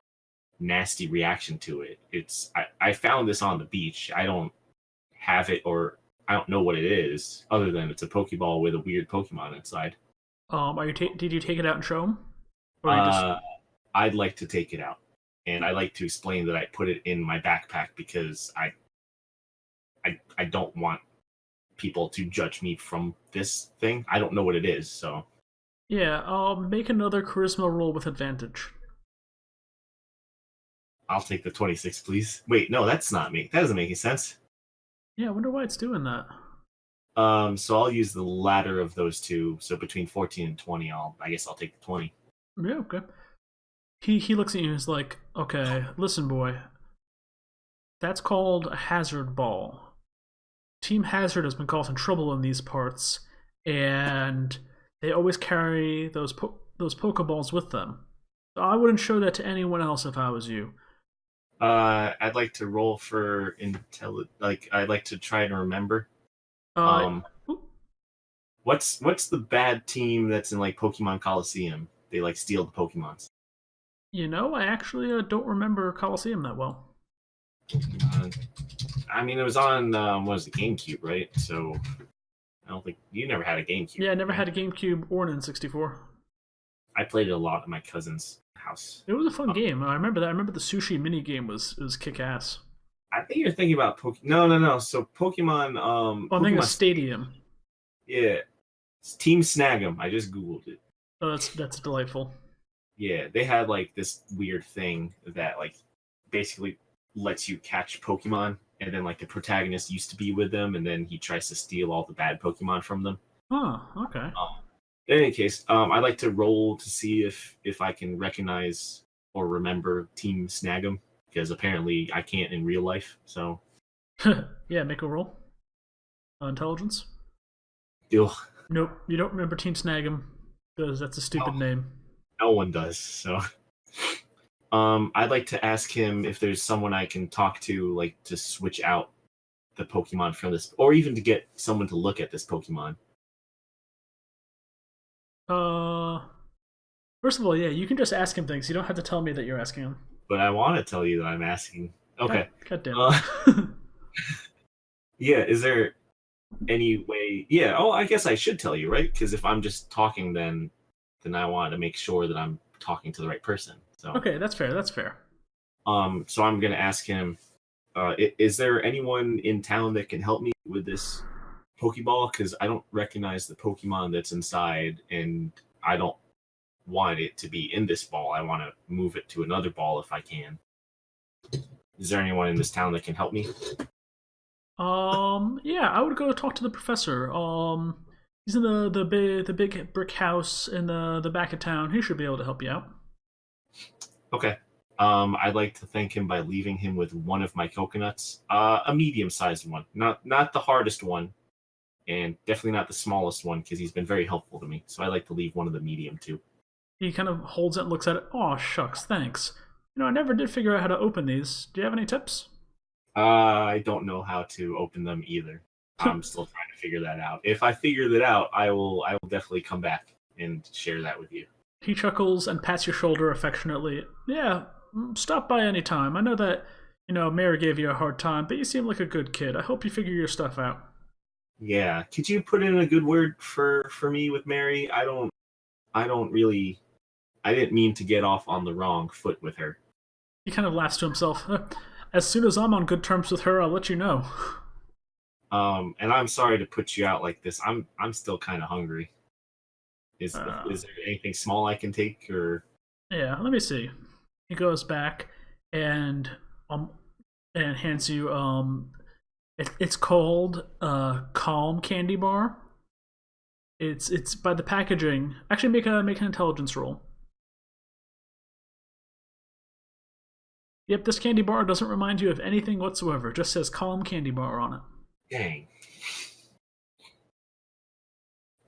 nasty reaction to it. I found this on the beach. I don't have it, or I don't know what it is other than it's a pokeball with a weird Pokemon inside. Did you take it out and show him, or you just? I'd like to take it out, and I like to explain that I put it in my backpack because I don't want people to judge me from this thing. I don't know what it is, so Yeah, make another charisma roll with advantage. I'll take the 26, please. Wait, no, that's not me. That doesn't make any sense. Yeah, I wonder why it's doing that. So I'll use the latter of those two. So between 14 and 20, I guess I'll take the 20. Yeah, okay. He looks at you and is like, okay, listen, boy. That's called a hazard ball. Team Hazard has been causing trouble in these parts, and they always carry those Pokeballs with them. So I wouldn't show that to anyone else if I was you. I'd like to roll for Like, I'd like to try to remember. Uh, What's the bad team that's in like Pokemon Coliseum? They like steal the Pokemons. I actually don't remember Coliseum that well. I mean, it was on what was the GameCube, right? So I don't think you never had a GameCube. Yeah, I never right? had a GameCube or an N64. I played it a lot at my cousin's house. It was a fun game. I remember that. I remember the sushi mini game was kick ass. I think you're thinking about No. So Pokemon. I'm thinking Pokemon of Stadium. Yeah, it's Team Snag'em. I just googled it. Oh, that's delightful. Yeah, they had like this weird thing that like basically lets you catch Pokemon, and then like the protagonist used to be with them, and then he tries to steal all the bad Pokemon from them. Oh, okay. In any case, I'd like to roll to see if I can recognize or remember Team Snag'em, because apparently I can't in real life. So Yeah, make a roll. Intelligence. Ugh, Nope, you don't remember Team Snag'em because that's a stupid name. no one does. So I'd like to ask him if there's someone I can talk to, like to switch out the Pokemon from this, or even to get someone to look at this Pokemon. First of all, yeah, you can just ask him things. You don't have to tell me that you're asking him. But I want to tell you that I'm asking. Okay. God damn it. Yeah, is there any way? Yeah. Oh, I guess I should tell you, right? Because if I'm just talking, then I want to make sure that I'm talking to the right person. So okay, that's fair. That's fair. So I'm gonna ask him. Is there anyone in town that can help me with this Pokeball? Because I don't recognize the Pokemon that's inside, and I don't want it to be in this ball. I want to move it to another ball if I can. Is there anyone in this town that can help me? Yeah, I would go talk to the professor. He's in the big brick house in the back of town. He should be able to help you out. Okay. I'd like to thank him by leaving him with one of my coconuts, a medium-sized one, not the hardest one, and definitely not the smallest one because he's been very helpful to me. So I like to leave one of the medium too. He kind of holds it and looks at it. Oh, shucks, thanks. I never did figure out how to open these. Do you have any tips? I don't know how to open them either. I'm still trying to figure that out. If I figure that out, I will definitely come back and share that with you. He chuckles and pats your shoulder affectionately. Yeah, stop by any time. I know that, Mary gave you a hard time, but you seem like a good kid. I hope you figure your stuff out. Yeah, could you put in a good word for me with Mary? I don't really. I didn't mean to get off on the wrong foot with her. He kind of laughs to himself. As soon as I'm on good terms with her, I'll let you know. And I'm sorry to put you out like this. I'm still kind of hungry. Is there anything small I can take or? Yeah, let me see. He goes back and hands you it's called Calm Candy Bar. It's by the packaging. Actually, make an intelligence roll. Yep, this candy bar doesn't remind you of anything whatsoever. It just says Calm Candy Bar on it. Dang.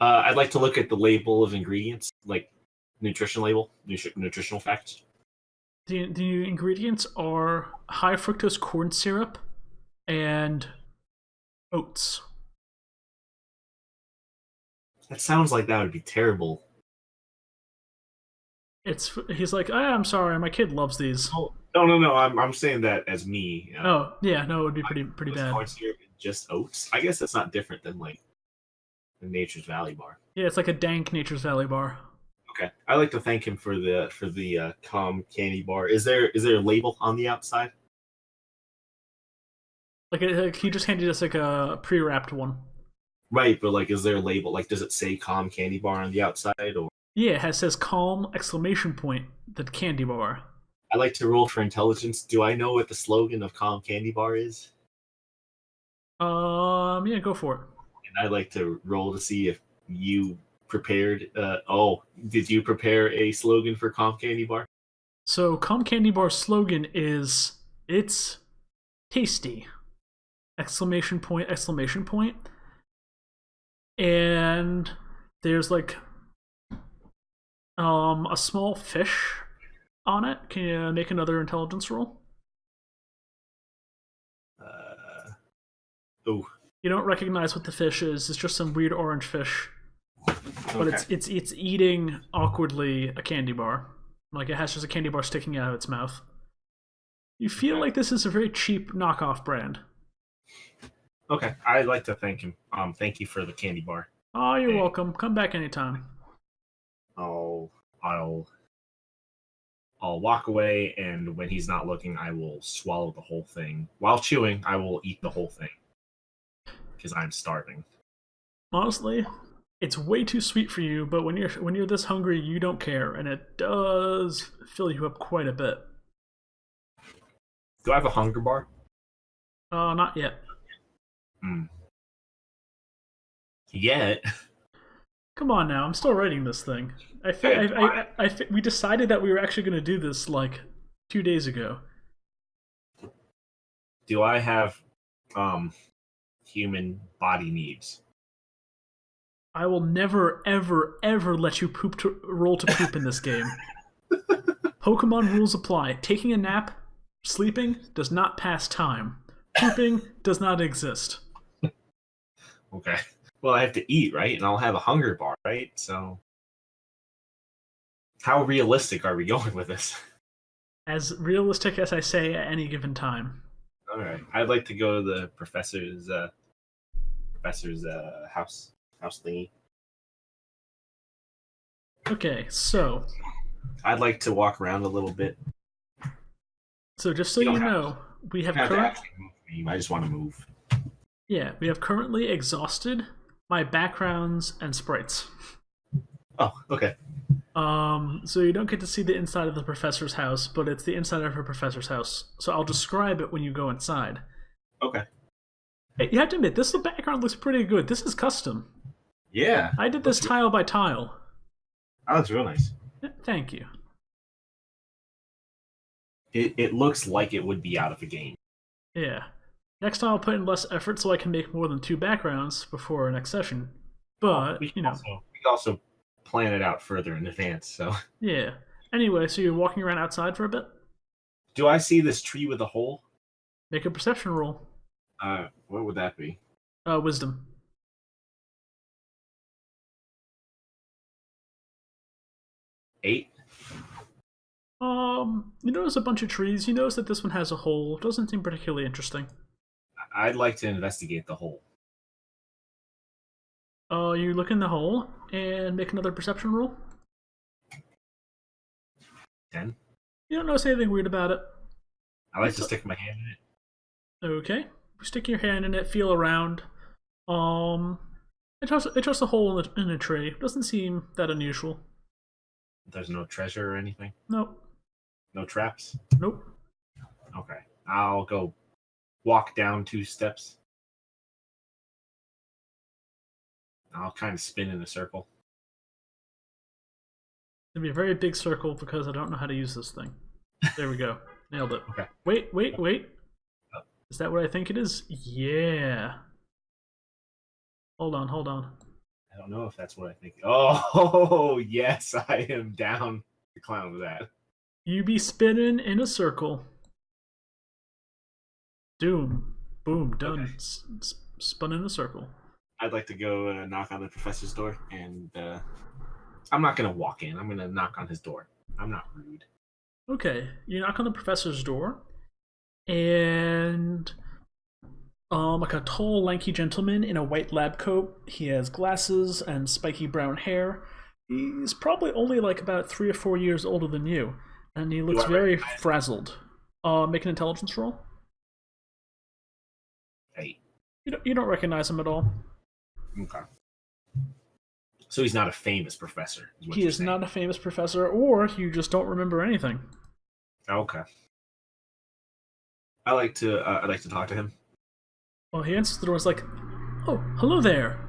I'd like to look at the label of ingredients, like nutrition label, nutritional facts. The ingredients are high fructose corn syrup and oats. That sounds like that would be terrible. He's like, I'm sorry, my kid loves these. Oh, no. I'm saying that as me. Oh yeah, no, it would be pretty bad. Corn syrup and just oats. I guess that's not different than like the Nature's Valley bar. Yeah, it's like a dank Nature's Valley bar. Okay, I like to thank him for the Calm Candy Bar. Is there a label on the outside? Like he just handed us like a pre-wrapped one. Right, but like, is there a label? Like, does it say Calm Candy Bar on the outside, or? Yeah, it says "Calm!" exclamation point. The candy bar. I like to roll for intelligence. Do I know what the slogan of Calm Candy Bar is? Yeah, go for it. And I'd like to roll to see if you prepared. Did you prepare a slogan for Calm Candy Bar? So, Calm Candy Bar's slogan is "It's tasty!" Exclamation point! Exclamation point! And there's like a small fish on it. Can you make another intelligence roll? Oh. You don't recognize what the fish is. It's just some weird orange fish. But Okay. it's eating awkwardly a candy bar. Like it has just a candy bar sticking out of its mouth. You feel like this is a very cheap knockoff brand. Okay, I'd like to thank him. Thank you for the candy bar. Oh, you're welcome. Come back anytime. I'll walk away, and when he's not looking, I will swallow the whole thing. While chewing, I will eat the whole thing because I'm starving. Honestly, it's way too sweet for you, but when you're this hungry, you don't care, and it does fill you up quite a bit. Do I have a hunger bar? Not yet. Yet. Come on now, I'm still writing this thing. We decided that we were actually going to do this like 2 days ago. Do I have human body needs? I will never, ever, ever let you roll to poop in this game. Pokemon rules apply. Taking a nap, sleeping does not pass time. Pooping does not exist. Okay. Well, I have to eat, right? And I'll have a hunger bar, right? So, how realistic are we going with this? As realistic as I say at any given time. All right. I'd like to go to the professor's house thingy. Okay, so I'd like to walk around a little bit. So just so you know, we have I just want to move. Yeah, we have currently exhausted my backgrounds and sprites. Oh, okay. So you don't get to see the inside of the professor's house, but it's the inside of her professor's house. So I'll describe it when you go inside. Okay. Hey, you have to admit, this background looks pretty good. This is custom. Yeah. I did this tile by tile. Oh, that's real nice. Thank you. It looks like it would be out of a game. Yeah. Next time I'll put in less effort so I can make more than 2 backgrounds before our next session. But, We can also plan it out further in advance. So, yeah. Anyway, so you're walking around outside for a bit? do I see this tree with a hole? Make a perception roll. What would that be? Wisdom. 8. You notice a bunch of trees. You notice that this one has a hole. Doesn't seem particularly interesting. I'd like to investigate the hole. You look in the hole and make another perception roll. 10. You don't notice anything weird about it. I like to stick my hand in it. Okay. Stick your hand in it, feel around. It's just a hole in a tree. Doesn't seem that unusual. There's no treasure or anything? Nope. No traps? Nope. Okay. I'll go walk down 2 steps. I'll kind of spin in a circle. It'll be a very big circle because I don't know how to use this thing. There we go. Nailed it. Okay. Wait. Oh. Is that what I think it is? Yeah. Hold on. I don't know if that's what I think. Oh, yes, I am down to clown with that. You be spinning in a circle. Doom. Boom. Done. Okay. Spun in a circle. I'd like to go knock on the professor's door, and I'm not going to walk in. I'm going to knock on his door. I'm not rude. Okay. You knock on the professor's door, and like a tall, lanky gentleman in a white lab coat. He has glasses and spiky brown hair. He's probably only like about 3 or 4 years older than you, and he looks very frazzled. Make an intelligence roll. 8. You don't recognize him at all. Okay. So he's not a famous professor. He is not a famous professor, or you just don't remember anything. Okay. I'd like to talk to him. Well, he answers the door. It's like, "Oh, hello there.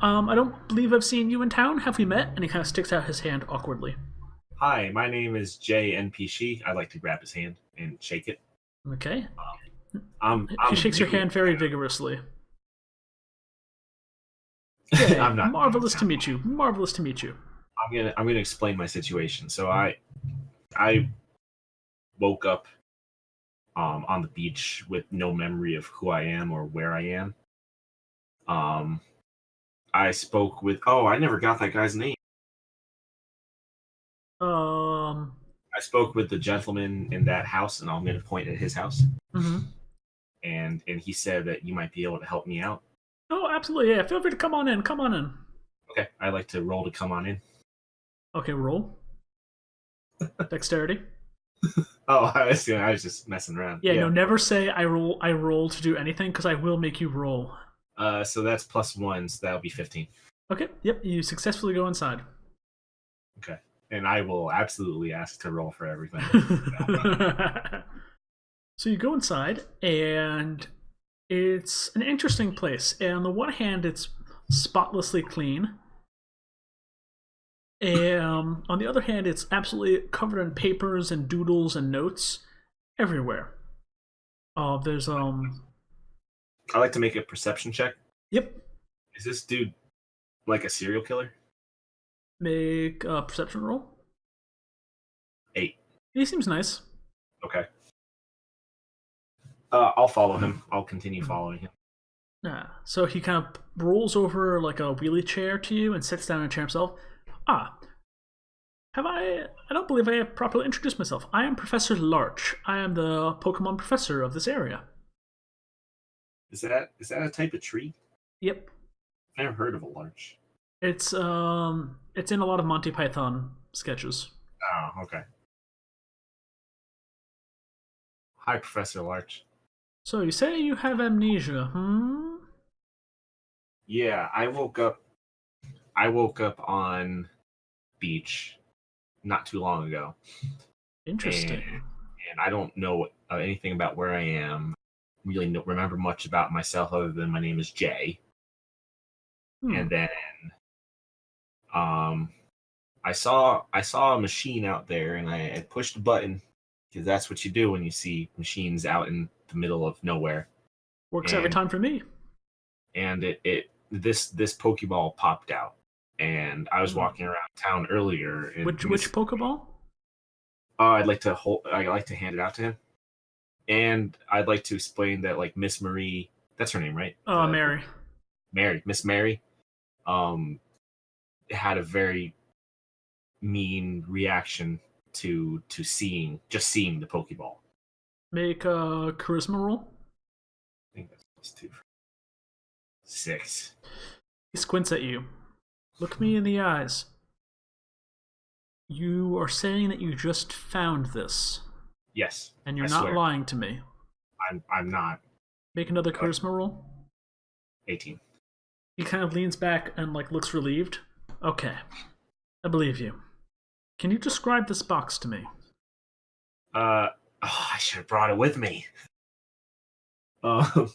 I don't believe I've seen you in town. Have we met?" And he kind of sticks out his hand awkwardly. Hi, my name is JNP Shi. I'd like to grab his hand and shake it. Okay. He shakes your hand very vigorously. Yeah, I'm not. Marvelous to meet you. Marvelous to meet you. I'm gonna explain my situation. So I woke up on the beach with no memory of who I am or where I am. I spoke with. Oh, I never got that guy's name. I spoke with the gentleman in that house, and I'm going to point at his house. Mm-hmm. And he said that you might be able to help me out. Oh, absolutely, yeah. Feel free to come on in. Come on in. Okay, I'd like to roll to come on in. Okay, roll. Dexterity. Oh, I was just messing around. Yeah, no, never say I roll to do anything, because I will make you roll. So that's +1, so that'll be 15. Okay, yep, you successfully go inside. Okay, and I will absolutely ask to roll for everything. So you go inside, and it's an interesting place. And on the one hand, it's spotlessly clean. And on the other hand, it's absolutely covered in papers and doodles and notes everywhere. There's I like to make a perception check. Yep. Is this dude like a serial killer? Make a perception roll. 8. He seems nice. Okay. I'll follow him. I'll continue following him. Yeah. So he kind of rolls over like a wheelie chair to you and sits down in a chair himself. I don't believe I have properly introduced myself. I am Professor Larch. I am the Pokemon professor of this area. Is that a type of tree? Yep. I've never heard of a larch. It's in a lot of Monty Python sketches. Oh, okay. Hi, Professor Larch. So you say you have amnesia, Yeah, I woke up on beach not too long ago. Interesting. And I don't know anything about where I am. Really don't remember much about myself other than my name is Jay. And then I saw a machine out there, and I pushed a button because that's what you do when you see machines out in the middle of nowhere. Works every time for me. And this Pokeball popped out, and I was walking around town earlier. And Which Pokeball? I'd like to hand it out to him, and I'd like to explain that like Miss Marie, that's her name, right? Mary. Miss Mary, had a very mean reaction to seeing the Pokeball. Make a charisma roll. I think that's +2. 6. He squints at you. Look me in the eyes. You are saying that you just found this. Yes. And you're not lying to me. I'm not. Make another charisma roll. 18. He kind of leans back and like looks relieved. Okay. I believe you. Can you describe this box to me? I should have brought it with me. Like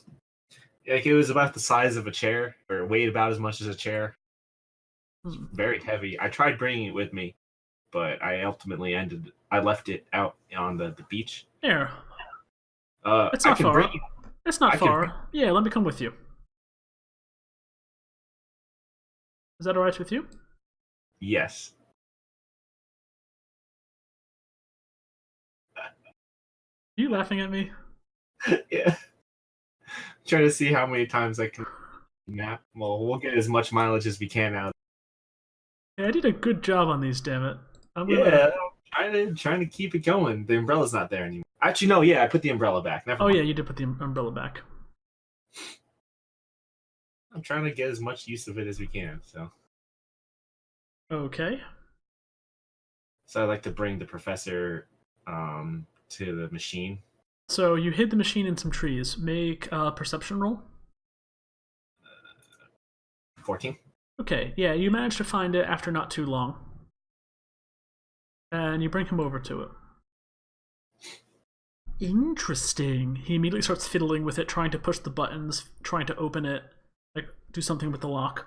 it was about the size of a chair, or weighed about as much as a chair. Very heavy. I tried bringing it with me, but I ultimately I left it out on the beach. Here. It's not far. It's not far. Yeah, let me come with you. Is that alright with you? Yes. Are you laughing at me? Yeah. Trying to see how many times I can nap. Well, we'll get as much mileage as we can out. Yeah, I did a good job on these, damn it. Yeah, trying to keep it going. The umbrella's not there anymore. Actually, no, yeah, I put the umbrella back. Never mind. Yeah, you did put the umbrella back. I'm trying to get as much use of it as we can, so. Okay. So I'd like to bring the professor to the machine. So you hid the machine in some trees. Make a perception roll. 14. Okay, yeah, you managed to find it after not too long. And you bring him over to it. Interesting. He immediately starts fiddling with it, trying to push the buttons, trying to open it, like do something with the lock.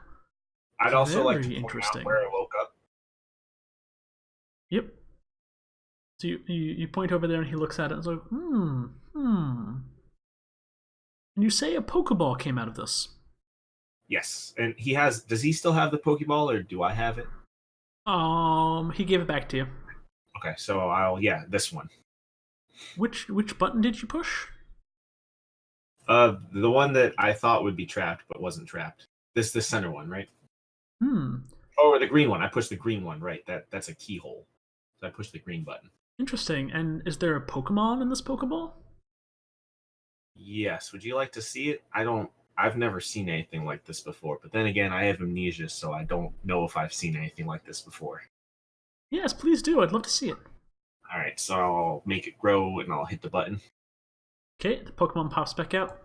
I'd also like to point out where I woke up. Yep. So you point over there and he looks at it and is like, And you say a Pokeball came out of this. Yes, and does he still have the Pokeball, or do I have it? He gave it back to you. Okay, so this one. Which button did you push? The one that I thought would be trapped, but wasn't trapped. The center one, right? Oh, the green one. I pushed the green one, right. That's a keyhole. So I pushed the green button. Interesting. And is there a Pokemon in this Pokeball? Yes. Would you like to see it? I've never seen anything like this before, but then again, I have amnesia, so I don't know if I've seen anything like this before. Yes, please do. I'd love to see it. All right, so I'll make it grow, and I'll hit the button. Okay, the Pokemon pops back out.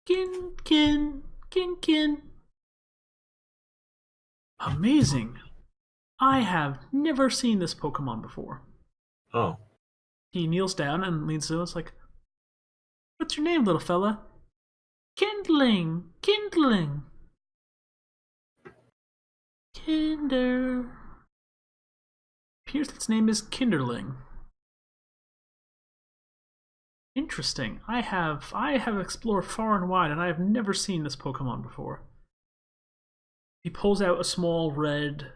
Kin. Amazing. I have never seen this Pokemon before. Oh. He kneels down and leans to us like, what's your name, little fella? Kindling. Kinder. Appears its name is Kinderling. Interesting. I have explored far and wide, and I have never seen this Pokemon before. He pulls out a small red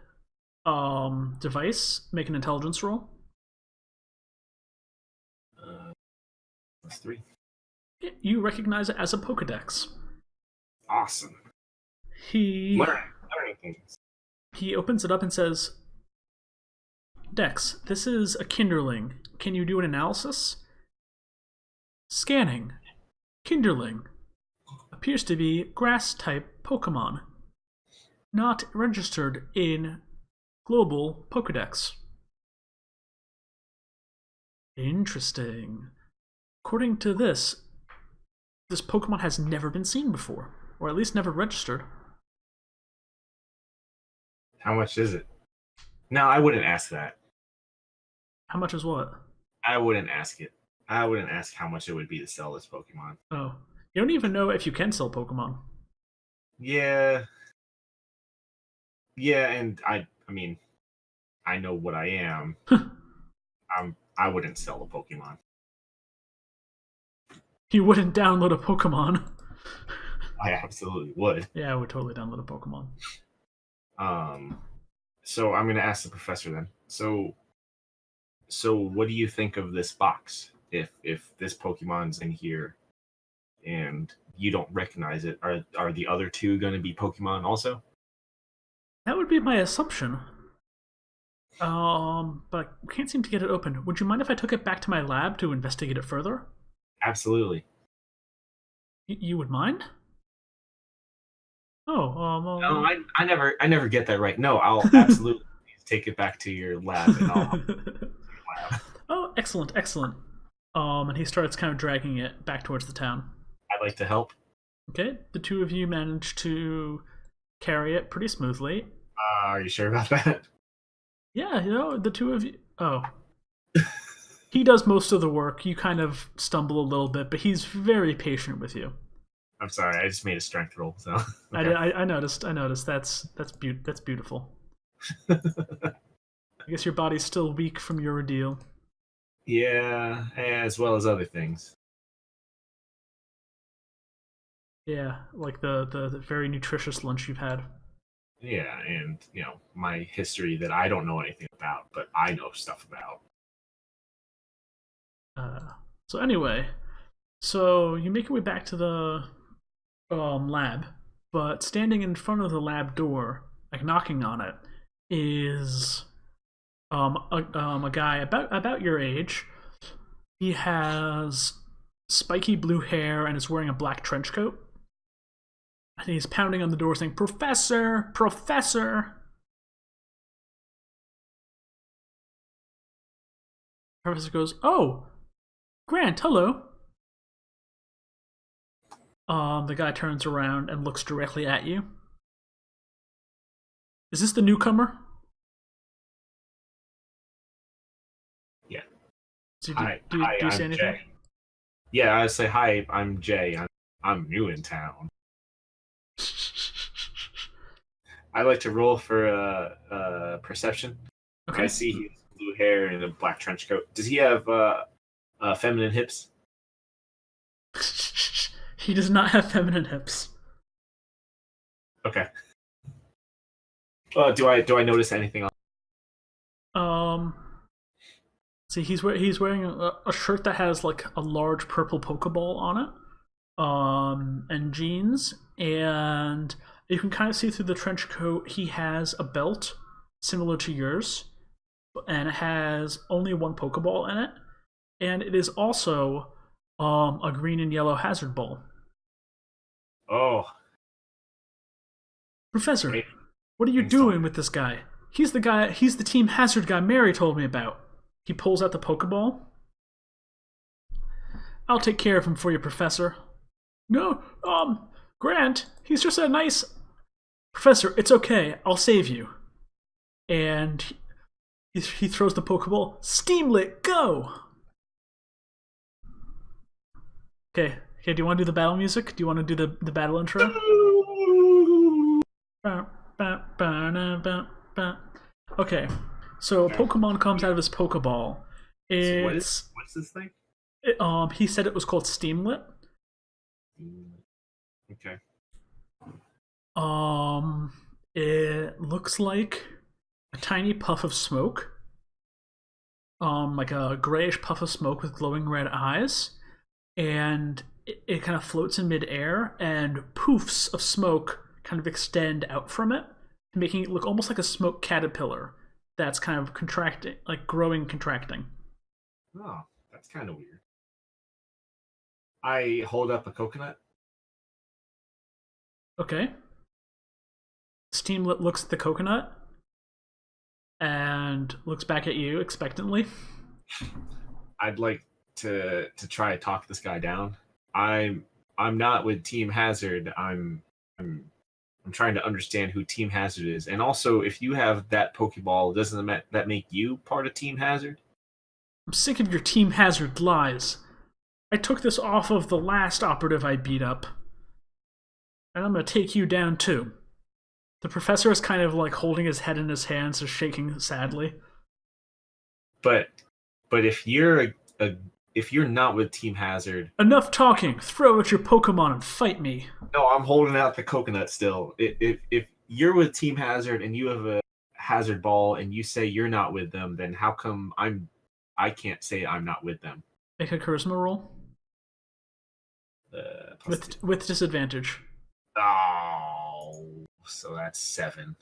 device. Make an intelligence roll. +3. You recognize it as a Pokedex. Awesome. Learning things. He opens it up and says, Dex, this is a Kinderling. Can you do an analysis? Scanning. Kinderling. Appears to be grass-type Pokemon. Not registered in Global Pokedex. Interesting. According to this Pokemon has never been seen before, or at least never registered. How much is it? No, I wouldn't ask that. How much is what? I wouldn't ask it. I wouldn't ask how much it would be to sell this Pokemon. Oh. You don't even know if you can sell Pokemon. Yeah. Yeah, and I mean, I know what I am. I wouldn't sell a Pokemon. You wouldn't download a Pokemon. I absolutely would. Yeah, I would totally download a Pokemon. So I'm gonna ask the professor then. So what do you think of this box? If this Pokemon's in here and you don't recognize it, are the other two gonna be Pokemon also? That would be my assumption. But I can't seem to get it open. Would you mind if I took it back to my lab to investigate it further? Absolutely. You would mind? Oh, No, I never get that right. No, I'll absolutely take it back to your lab and I'll lab. Oh, excellent, excellent. And he starts kind of dragging it back towards the town. I'd like to help. Okay, the two of you manage to carry it pretty smoothly. Are you sure about that? Yeah, the two of you. Oh. He does most of the work. You kind of stumble a little bit, but he's very patient with you. I'm sorry, I just made a strength roll. So okay. I noticed. That's beautiful. I guess your body's still weak from your ordeal. Yeah, as well as other things. Yeah, like the very nutritious lunch you've had. Yeah, and my history that I don't know anything about, but I know stuff about. So anyway, so you make your way back to the lab, but standing in front of the lab door, like knocking on it, is a guy about your age. He has spiky blue hair and is wearing a black trench coat. And he's pounding on the door saying, "Professor! Professor!" Professor goes, "Oh, Grant, hello." The guy turns around and looks directly at you. Is this the newcomer? Yeah. So Hi, do you say I'm anything? Jay. Yeah, I say hi. I'm Jay. I'm new in town. I like to roll for perception. Okay. I see he has blue hair and a black trench coat. Does he have feminine hips? He does not have feminine hips. Okay. Do I notice anything else? See, he's wearing a shirt that has like a large purple Pokeball on it. And jeans, and you can kind of see through the trench coat he has a belt similar to yours, and it has only one Pokeball in it, and it is also a green and yellow hazard ball. Oh, Professor, great. what are you doing with this guy? He's the Team Hazard guy Mary told me about. He pulls out the Pokeball. I'll take care of him for you, Professor. No, Grant, he's just a nice... Professor, it's okay, I'll save you. And he throws the Pokeball. Steamlit, go! Okay, do you want to do the battle music? Do you want to do the battle intro? Okay, so Pokemon comes out of his Pokeball. What's this thing? He said it was called Steamlit. Okay. It looks like a tiny puff of smoke. Like a grayish puff of smoke with glowing red eyes. And it kind of floats in midair, and poofs of smoke kind of extend out from it, making it look almost like a smoke caterpillar that's kind of contracting, like growing, contracting. Oh, that's kind of weird. I hold up a coconut. Okay. Steamlit looks at the coconut and looks back at you expectantly. I'd like to try to talk this guy down. I'm not with Team Hazard. I'm trying to understand who Team Hazard is, and also if you have that Pokeball, doesn't that make you part of Team Hazard? I'm sick of your Team Hazard lies. I took this off of the last operative I beat up, and I'm gonna take you down too. The professor is kind of like holding his head in his hands, just shaking sadly. But But if you're if you're not with Team Hazard, Enough talking. Throw out your Pokemon and fight me. no, I'm holding out the coconut still. If you're with Team Hazard and you have a Hazard Ball and you say you're not with them, then how come I can't say I'm not with them? Make a charisma roll with disadvantage. Oh, so that's 7.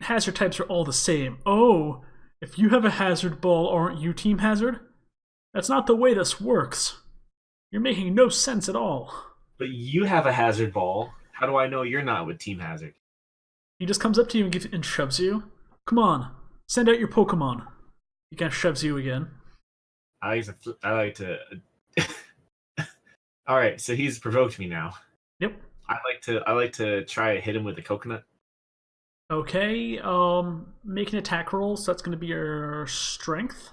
Hazard types are all the same. Oh, if you have a Hazard Ball, aren't you Team Hazard? That's not the way this works. You're making no sense at all. But you have a Hazard Ball. How do I know you're not with Team Hazard? He just comes up to you and shoves you. Come on, send out your Pokemon. He kind of shoves you again. I like to. All right, so he's provoked me now. Yep. I like to try to hit him with the coconut. Okay. Make an attack roll. So that's going to be your strength.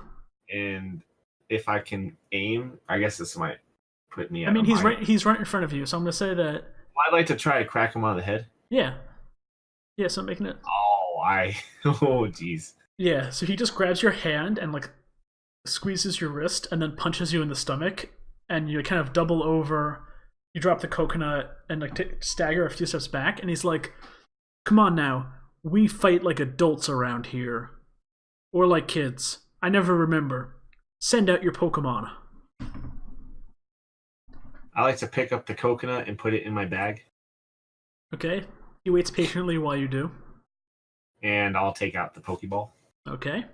And if I can aim, I guess this might put me. I mean, he's right in front of you. So I'm going to say that. Well, I'd like to try to crack him on the head. Yeah. Yeah. So I'm making it. Oh, jeez. Yeah. So he just grabs your hand and like squeezes your wrist and then punches you in the stomach, and you kind of double over. You drop the coconut and like stagger a few steps back, and he's like, "Come on now, we fight like adults around here, or like kids. I never remember. Send out your Pokemon." I like to pick up the coconut and put it in my bag. Okay. He waits patiently while you do. And I'll take out the Pokeball. Okay.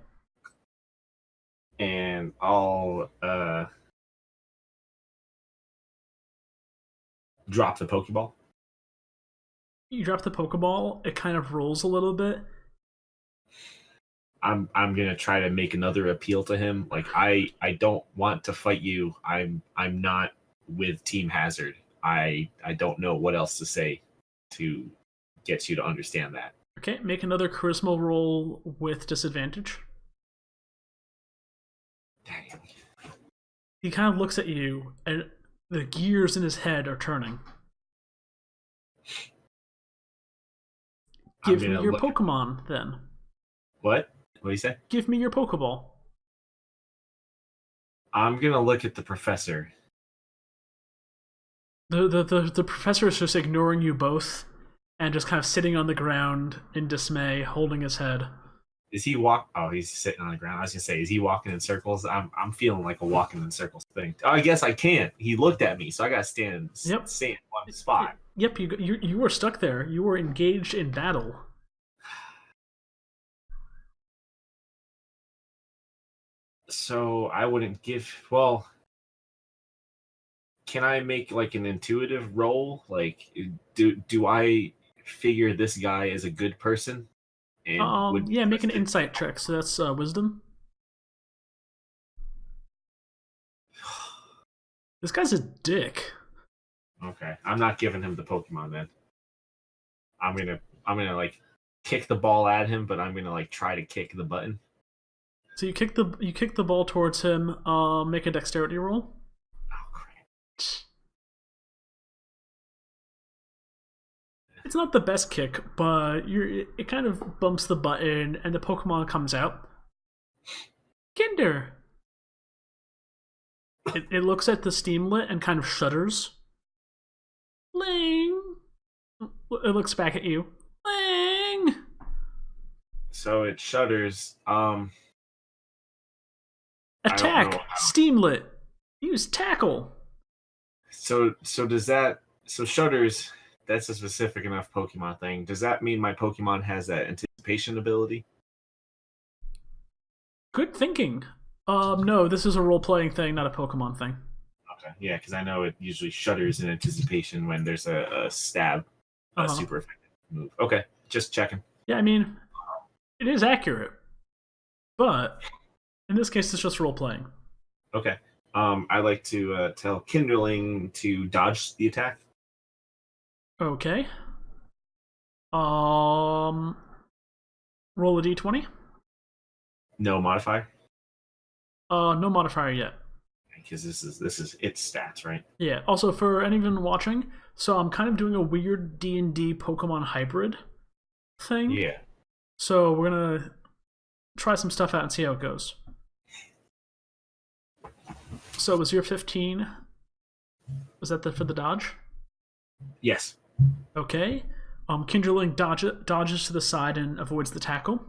And I'll drop the Pokeball. You drop the Pokeball, it kind of rolls a little bit. I'm gonna try to make another appeal to him. Like I don't want to fight you. I'm not with Team Hazard. I don't know what else to say to get you to understand that. Okay, make another charisma roll with disadvantage. Dang. He kind of looks at you, and the gears in his head are turning. Give me your Pokemon, then. What? What do you say? Give me your Pokeball. I'm gonna look at the professor. The professor is just ignoring you both, and just kind of sitting on the ground in dismay, holding his head. Is he Oh, he's sitting on the ground. I was gonna say, is he walking in circles? I'm feeling like a walking in circles thing. Oh, I guess I can't. He looked at me, so I gotta stand on the spot. Yep, you were stuck there. You were engaged in battle. So I wouldn't give. Well, can I make like an intuitive roll? Like, do I figure this guy is a good person? And yeah, make an insight check. So that's wisdom. This guy's a dick. Okay, I'm not giving him the Pokemon then. I'm gonna like kick the ball at him, but I'm gonna like try to kick the button. So you kick the ball towards him. Make a dexterity roll. Oh crap! It's not the best kick, but it kind of bumps the button, and the Pokemon comes out. Kinder. It looks at the Steamlet and kind of shudders. Ling. It looks back at you. Ling. So it shudders. Attack! Steamlet! Use tackle! So does that... So shudders, that's a specific enough Pokemon thing. Does that mean my Pokemon has that anticipation ability? Good thinking. No, this is a role-playing thing, not a Pokemon thing. Okay, yeah, because I know it usually shudders in anticipation when there's a stab, a super effective move. Okay, just checking. Yeah, I mean, it is accurate. But... in this case, it's just role-playing. Okay. I like to tell Kinderling to dodge the attack. Okay. Roll a d20. No modifier. No modifier yet. Because this is its stats, right? Yeah. Also, for anyone watching, so I'm kind of doing a weird D&D Pokemon hybrid thing. Yeah. So we're gonna try some stuff out and see how it goes. So was your 15? Was that for the dodge? Yes. Okay. Kinderling dodges to the side and avoids the tackle.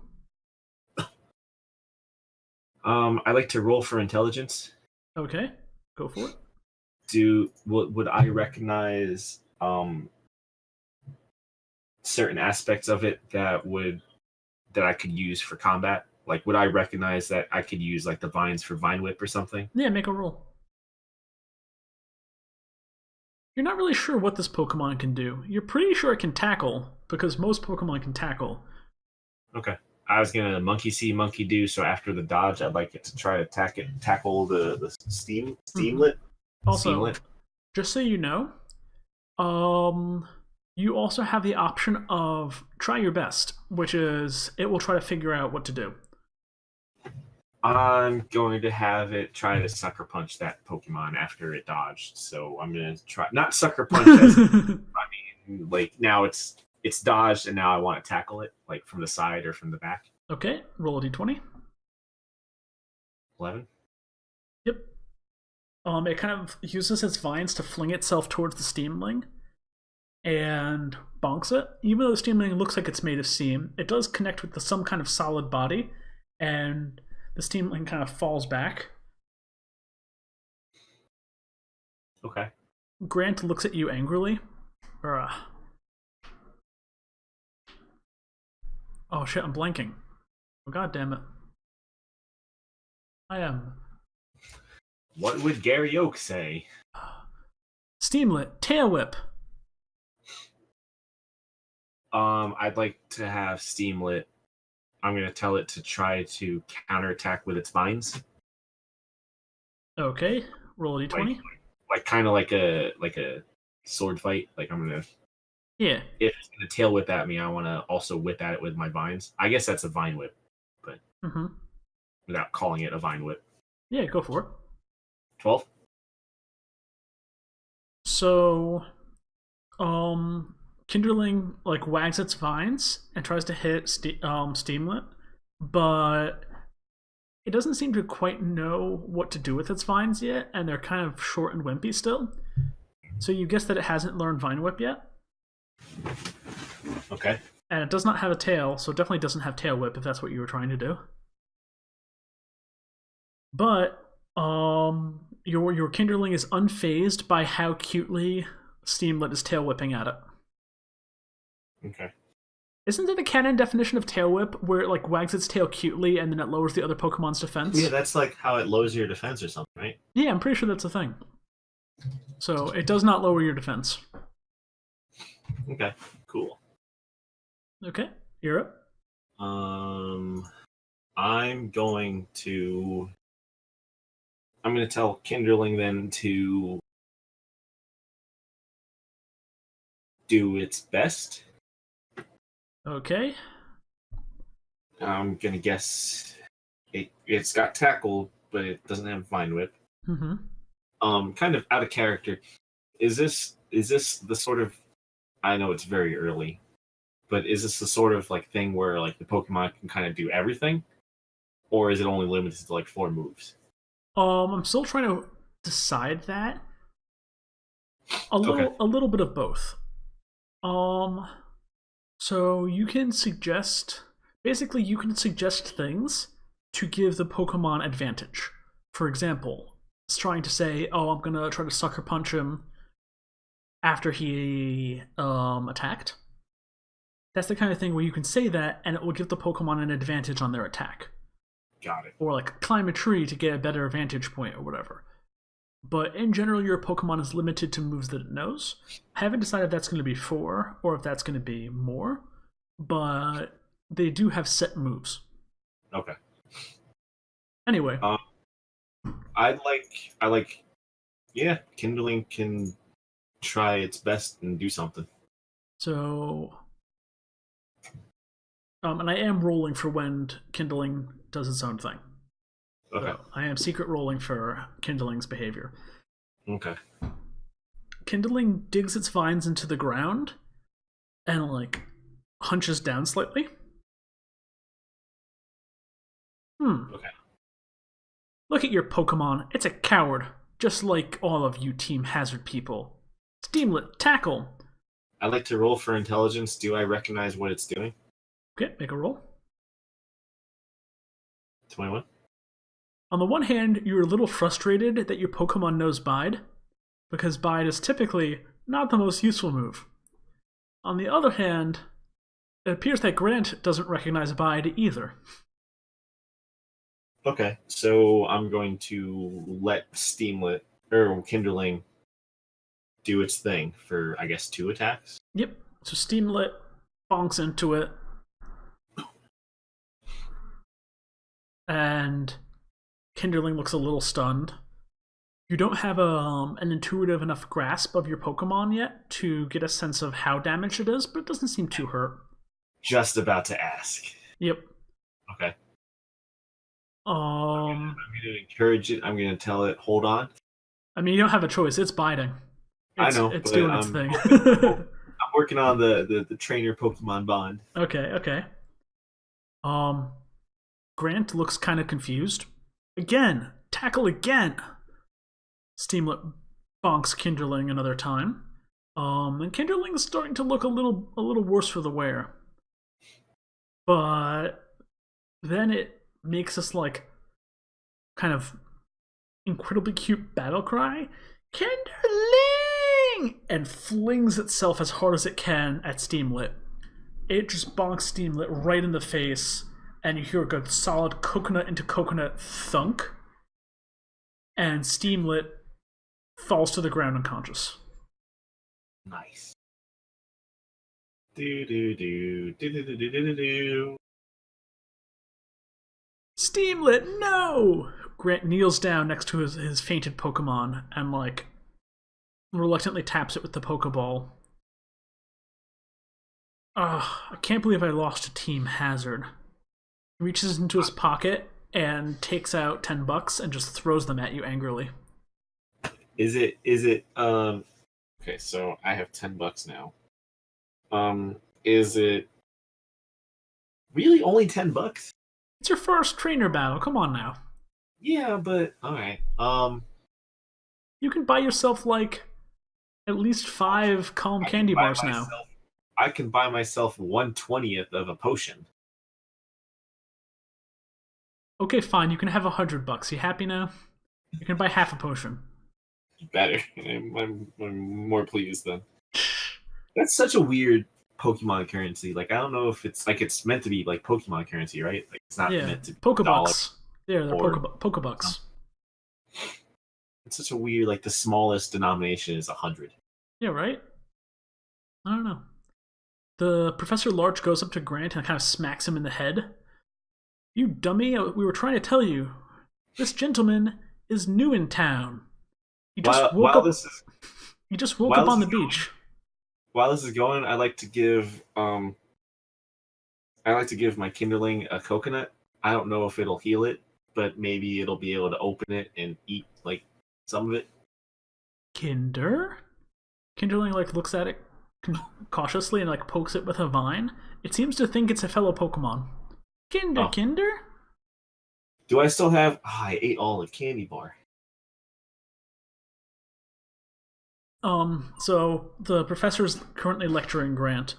I like to roll for intelligence. Okay, go for it. Would I recognize certain aspects of it that I could use for combat? Like, would I recognize that I could use like the vines for vine whip or something? Yeah, make a roll. You're not really sure what this Pokemon can do. You're pretty sure it can tackle, because most Pokemon can tackle. Okay. I was gonna monkey see, monkey do. So after the dodge, I'd like it to try to tackle the steamlet. Also, Steamlet. just so you know, you also have the option of try your best, which is it will try to figure out what to do. I'm going to have it try to sucker punch that Pokemon after it dodged. So I'm gonna try not sucker punch. Like now it's dodged, and now I want to tackle it like from the side or from the back. Okay, roll a d20. 11. Yep. It kind of uses its vines to fling itself towards the Steamling and bonks it. Even though the Steamling looks like it's made of steam, it does connect with some kind of solid body, and the Steamling kind of falls back. Okay. Grant looks at you angrily. Oh shit, I'm blanking. Oh god damn it. I am. What would Gary Oak say? Steamlet, Tail Whip. I'd like to have Steamlet. I'm gonna tell it to try to counterattack with its vines. Okay, roll a d20. Like kind of like a sword fight. Like I'm gonna. Yeah. If it's gonna tail whip at me, I want to also whip at it with my vines. I guess that's a vine whip, but without calling it a vine whip. Yeah, go for it. 12. So, Kinderling like wags its vines and tries to hit Steamlet, but it doesn't seem to quite know what to do with its vines yet, and they're kind of short and wimpy still. So you guess that it hasn't learned Vine Whip yet. Okay. And it does not have a tail, so it definitely doesn't have Tail Whip if that's what you were trying to do. But your Kinderling is unfazed by how cutely Steamlet is tail whipping at it. Okay. Isn't that the canon definition of tail whip, where it like wags its tail cutely and then it lowers the other Pokemon's defense? Yeah, that's like how it lowers your defense or something, right? Yeah, I'm pretty sure that's a thing. So it does not lower your defense. Okay, cool. Okay, you're up. I'm going to tell Kinderling then to do its best. Okay. I'm gonna guess it's got tackle, but it doesn't have vine whip. Kind of out of character. Is this the sort of, I know it's very early, but is this the sort of like thing where like the Pokemon can kind of do everything, or is it only limited to like 4 moves? I'm still trying to decide that. A little bit of both. So you can suggest things to give the Pokemon advantage. For example, it's trying to say, "Oh, I'm gonna try to sucker punch him after he attacked." That's the kind of thing where you can say that, and it will give the Pokemon an advantage on their attack. Got it. Or like climb a tree to get a better vantage point or whatever. But in general, your Pokemon is limited to moves that it knows. I haven't decided if that's going to be 4 or if that's going to be more, but they do have set moves. Okay. Anyway. I like, yeah, Kindling can try its best and do something. So, and I am rolling for when Kindling does its own thing. Okay. So I am secret rolling for Kindling's behavior. Okay. Kindling digs its vines into the ground and like hunches down slightly. Hmm. Okay. Look at your Pokemon. It's a coward, just like all of you Team Hazard people. Steamlet, tackle. I like to roll for intelligence. Do I recognize what it's doing? Okay, make a roll. 21. On the one hand, you're a little frustrated that your Pokemon knows Bide, because Bide is typically not the most useful move. On the other hand, it appears that Grant doesn't recognize Bide either. Okay, so I'm going to let Steamlet or Kinderling do its thing for, I guess, 2 attacks. Yep, so Steamlet bonks into it, and Kinderling looks a little stunned. You don't have an intuitive enough grasp of your Pokemon yet to get a sense of how damaged it is, but it doesn't seem too hurt. Just about to ask. Yep. Okay. Um, I'm going to encourage it. I'm going to tell it, hold on. I mean, you don't have a choice. It's biting. I know, It's but doing its thing. I'm working on the trainer Pokemon bond. Okay. Grant looks kind of confused. Again, tackle again. Steamlet bonks Kinderling another time. And Kinderling's starting to look a little worse for the wear. But then it makes this like kind of incredibly cute battle cry, Kinderling, and flings itself as hard as it can at Steamlet. It just bonks Steamlet right in the face, and you hear a good solid coconut into coconut thunk, and Steamlet falls to the ground unconscious. Nice. Do do do do do do do do do. Steamlet, no! Grant kneels down next to his fainted Pokemon and, like, reluctantly taps it with the Pokeball. I can't believe I lost to Team Hazard. He reaches into his pocket and takes out $10 and just throws them at you angrily. Is it okay, so I have $10 now. Is it really only $10? It's your first trainer battle. Come on now. Yeah, but all right. You can buy yourself like at least 5 calm candy bars now. I can buy myself 1/20th of a potion. Okay, fine. You can have $100. You happy now? You can buy half a potion. Better. I'm more pleased then. That's such a weird Pokemon currency. Like I don't know if it's like it's meant to be like Pokemon currency, right? Like it's not meant to be Pokebucks. Yeah, they're or- Pokebucks. It's such a weird like the smallest denomination is 100. Yeah, right? I don't know. The Professor Larch goes up to Grant and kind of smacks him in the head. You dummy, we were trying to tell you. This gentleman is new in town. He just woke up. He just woke up on the beach. While this is going, I like to give my Kinderling a coconut. I don't know if it'll heal it, but maybe it'll be able to open it and eat like some of it. Kinderling like looks at it cautiously and like pokes it with a vine. It seems to think it's a fellow Pokemon. Kinder? Do I still have... I ate all the candy bar. So the professor's currently lecturing Grant.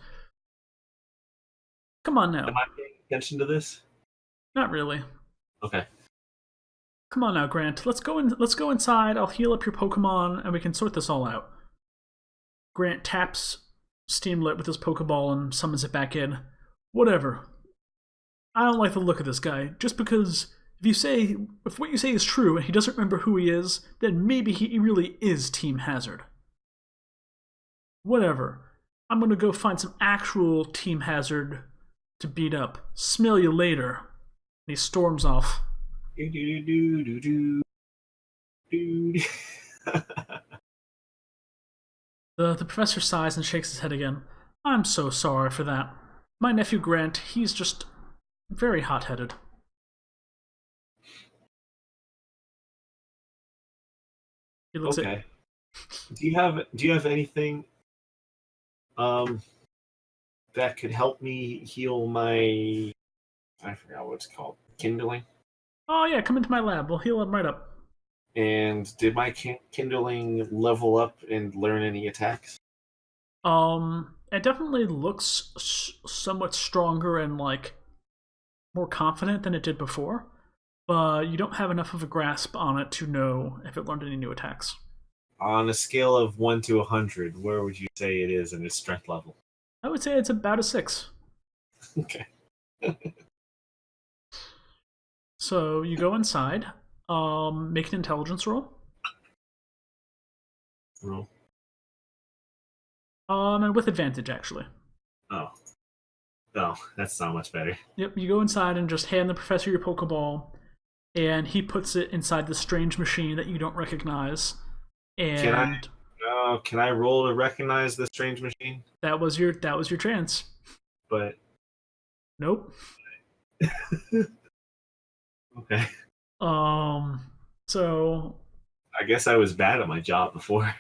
Come on now. Am I paying attention to this? Not really. Okay. Come on now, Grant. Let's go inside. I'll heal up your Pokemon and we can sort this all out. Grant taps Steamlet with his Pokeball and summons it back in. Whatever. I don't like the look of this guy. Just because if what you say is true and he doesn't remember who he is, then maybe he really is Team Hazard. Whatever. I'm gonna go find some actual Team Hazard to beat up. Smell you later. And he storms off. The professor sighs and shakes his head again. I'm so sorry for that. My nephew Grant, he's just very hot-headed. He looks okay. Do you have anything that could help me heal my I forgot what it's called. Kindling? Oh yeah, come into my lab. We'll heal him right up. And did my kindling level up and learn any attacks? It definitely looks somewhat stronger and like more confident than it did before, but you don't have enough of a grasp on it to know if it learned any new attacks. On a scale of 1 to 100, where would you say it is in its strength level? I would say it's about a 6. Okay. So you go inside, make an intelligence roll, Roll. and with advantage actually. Oh. Oh, that's not much better. Yep, you go inside and just hand the professor your Pokeball, and he puts it inside the strange machine that you don't recognize. And Can I roll to recognize the strange machine? that was your chance. But Nope. okay. So I guess I was bad at my job before.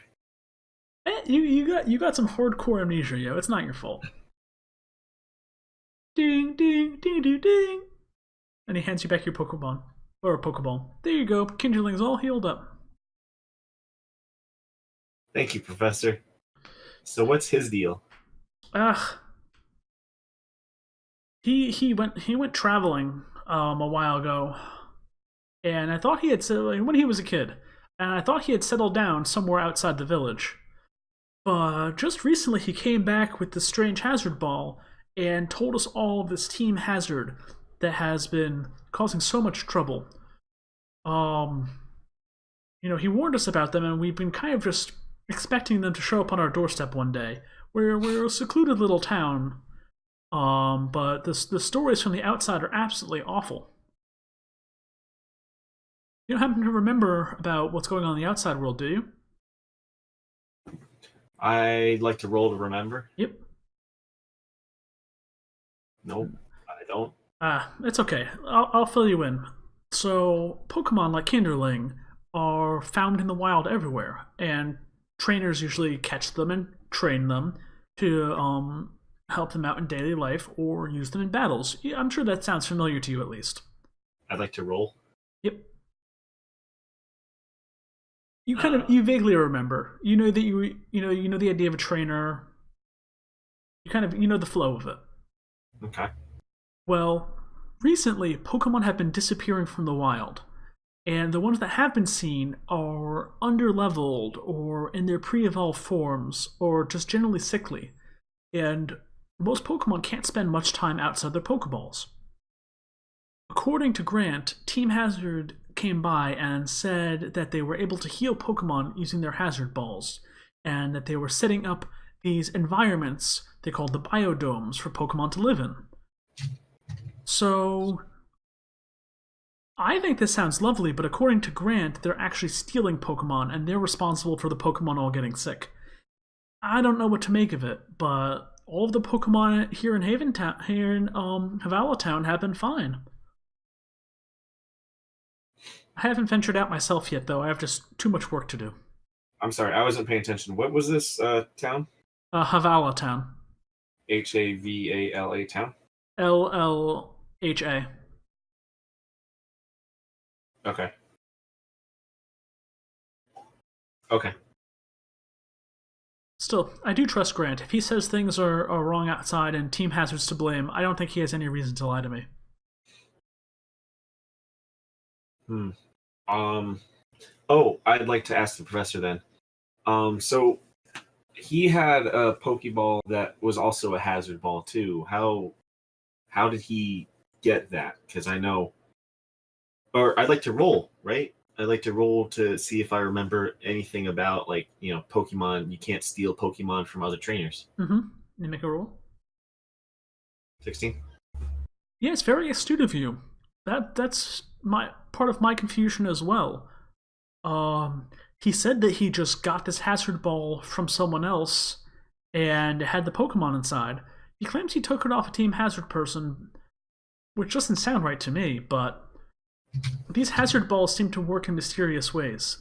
you got some hardcore amnesia, yo. It's not your fault. Ding ding ding ding ding. And he hands you back your Pokeball. Or a Pokeball. There you go. Kinderling's all healed up. Thank you, Professor. So what's his deal? Ugh. He went traveling a while ago, and I thought he had when he was a kid, and I thought he had settled down somewhere outside the village. But just recently, he came back with this strange hazard ball and told us all of this team hazard that has been causing so much trouble. He warned us about them, and we've been kind of just expecting them to show up on our doorstep one day. We're a secluded little town, but the stories from the outside are absolutely awful. You don't happen to remember about what's going on in the outside world, do you? I'd like to roll to remember. Yep. Nope, I don't. It's okay. I'll fill you in. So, Pokemon like Kinderling are found in the wild everywhere, and trainers usually catch them and train them to help them out in daily life or use them in battles. Yeah, I'm sure that sounds familiar to you at least. I'd like to roll. Yep. You vaguely remember. You know that you know the idea of a trainer. You know the flow of it. Okay. Well, recently Pokemon have been disappearing from the wild, and the ones that have been seen are underleveled or in their pre-evolved forms or just generally sickly. And most Pokemon can't spend much time outside their Pokeballs. According to Grant, Team Hazard came by and said that they were able to heal Pokemon using their Hazard Balls, and that they were setting up these environments they called the biodomes for Pokemon to live in. So, I think this sounds lovely, but according to Grant, they're actually stealing Pokemon, and they're responsible for the Pokemon all getting sick. I don't know what to make of it, but all of the Pokemon here in Havala Town have been fine. I haven't ventured out myself yet, though. I have just too much work to do. I'm sorry, I wasn't paying attention. What was this town? Havala Town. Havala town? LLHA. Okay. Okay. Still, I do trust Grant. If he says things are wrong outside and Team Hazard's to blame, I don't think he has any reason to lie to me. Oh, I'd like to ask the professor then. So he had a Pokeball that was also a hazard ball too. How did he get that? Because I know, or I'd like to roll, right? I'd like to roll to see if I remember anything about, like, Pokemon. You can't steal Pokemon from other trainers. Mm-hmm. You make a roll. 16. Yeah, it's very astute of you. That's my part of my confusion as well. He said that he just got this hazard ball from someone else and had the Pokemon inside. He claims he took it off a Team Hazard person, which doesn't sound right to me, but these hazard balls seem to work in mysterious ways.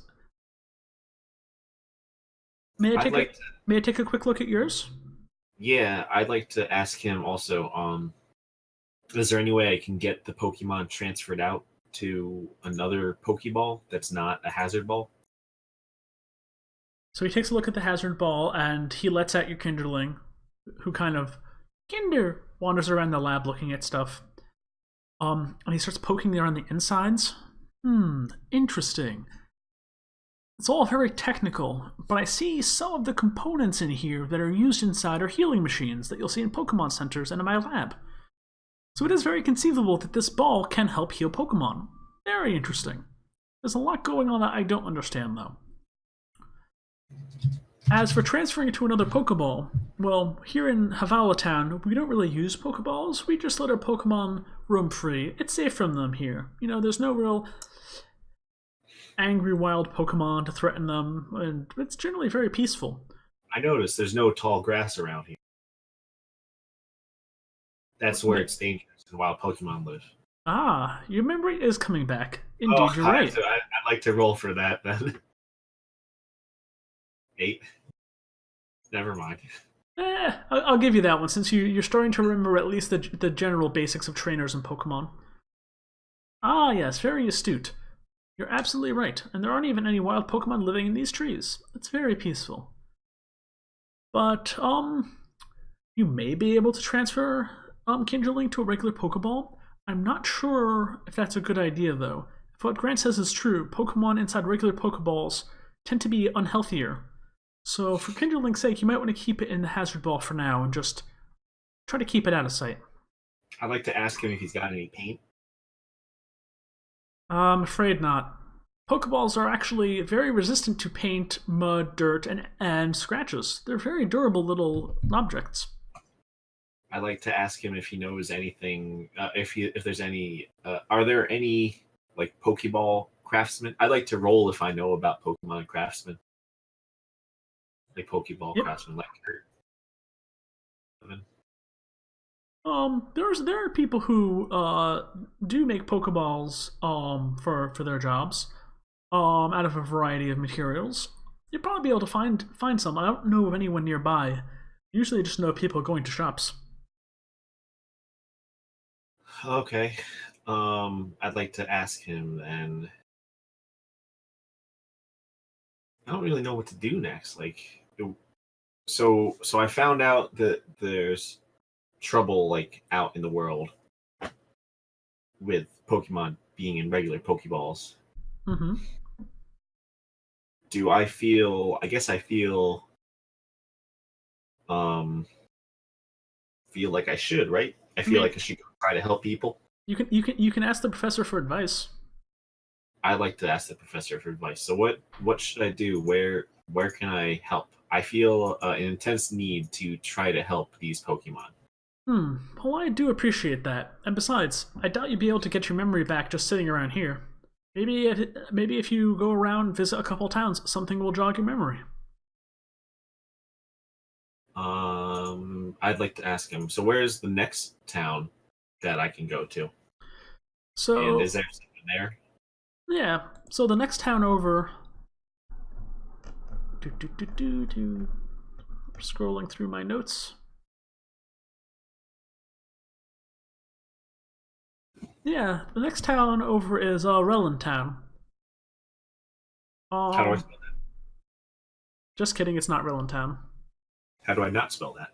May I take a quick look at yours? Yeah, I'd like to ask him also, is there any way I can get the Pokemon transferred out to another Pokeball that's not a hazard ball. So he takes a look at the hazard ball and he lets out your Kinderling, who kind of wanders around the lab looking at stuff. And he starts poking there on the insides. Interesting. It's all very technical, but I see some of the components in here that are used inside are healing machines that you'll see in Pokemon centers and in my lab. So it is very conceivable that this ball can help heal Pokemon. Very interesting. There's a lot going on that I don't understand, though. As for transferring it to another Pokeball, well, here in Havala Town, we don't really use Pokeballs. We just let our Pokemon roam free. It's safe from them here. You know, there's no real angry wild Pokemon to threaten them, and it's generally very peaceful. I noticed there's no tall grass around here. That's where it's dangerous and wild Pokemon live. Ah, your memory is coming back. Indeed, you're right. I'd like to roll for that then. 8. Never mind. I'll give you that one, since you're starting to remember at least the general basics of trainers and Pokemon. Ah, yes, very astute. You're absolutely right, and there aren't even any wild Pokemon living in these trees. It's very peaceful. But, you may be able to transfer Kinderling to a regular Pokeball. I'm not sure if that's a good idea, though. If what Grant says is true, Pokemon inside regular Pokeballs tend to be unhealthier. So for Kinderling's sake, you might want to keep it in the hazard ball for now and just try to keep it out of sight. I'd like to ask him if he's got any paint. I'm afraid not. Pokeballs are actually very resistant to paint, mud, dirt, and scratches. They're very durable little objects. I'd like to ask him if he knows anything. If there's any, are there any like Pokeball craftsmen? I'd like to roll if I know about Pokemon craftsmen, like Pokeball craftsmen, like Kurt. There are people who do make Pokeballs for their jobs out of a variety of materials. You'll probably be able to find some. I don't know of anyone nearby. Usually, I just know people going to shops. Okay. I'd like to ask him then. I don't really know what to do next. So I found out that there's trouble like out in the world with Pokemon being in regular Pokeballs. Mm-hmm. Do I feel? I guess I feel. Feel like I should, right? I feel like I should try to help people. You can ask the professor for advice. I'd like to ask the professor for advice. So what should I do? Where can I help? I feel an intense need to try to help these Pokemon. Well, I do appreciate that. And besides, I doubt you'd be able to get your memory back just sitting around here. Maybe if you go around and visit a couple towns, something will jog your memory. I'd like to ask him. So where's the next town that I can go to? So, and is there something there? Yeah. So the next town over. Scrolling through my notes. Yeah, the next town over is Relin Town. How do I spell that? Just kidding, it's not Relin Town. How do I not spell that?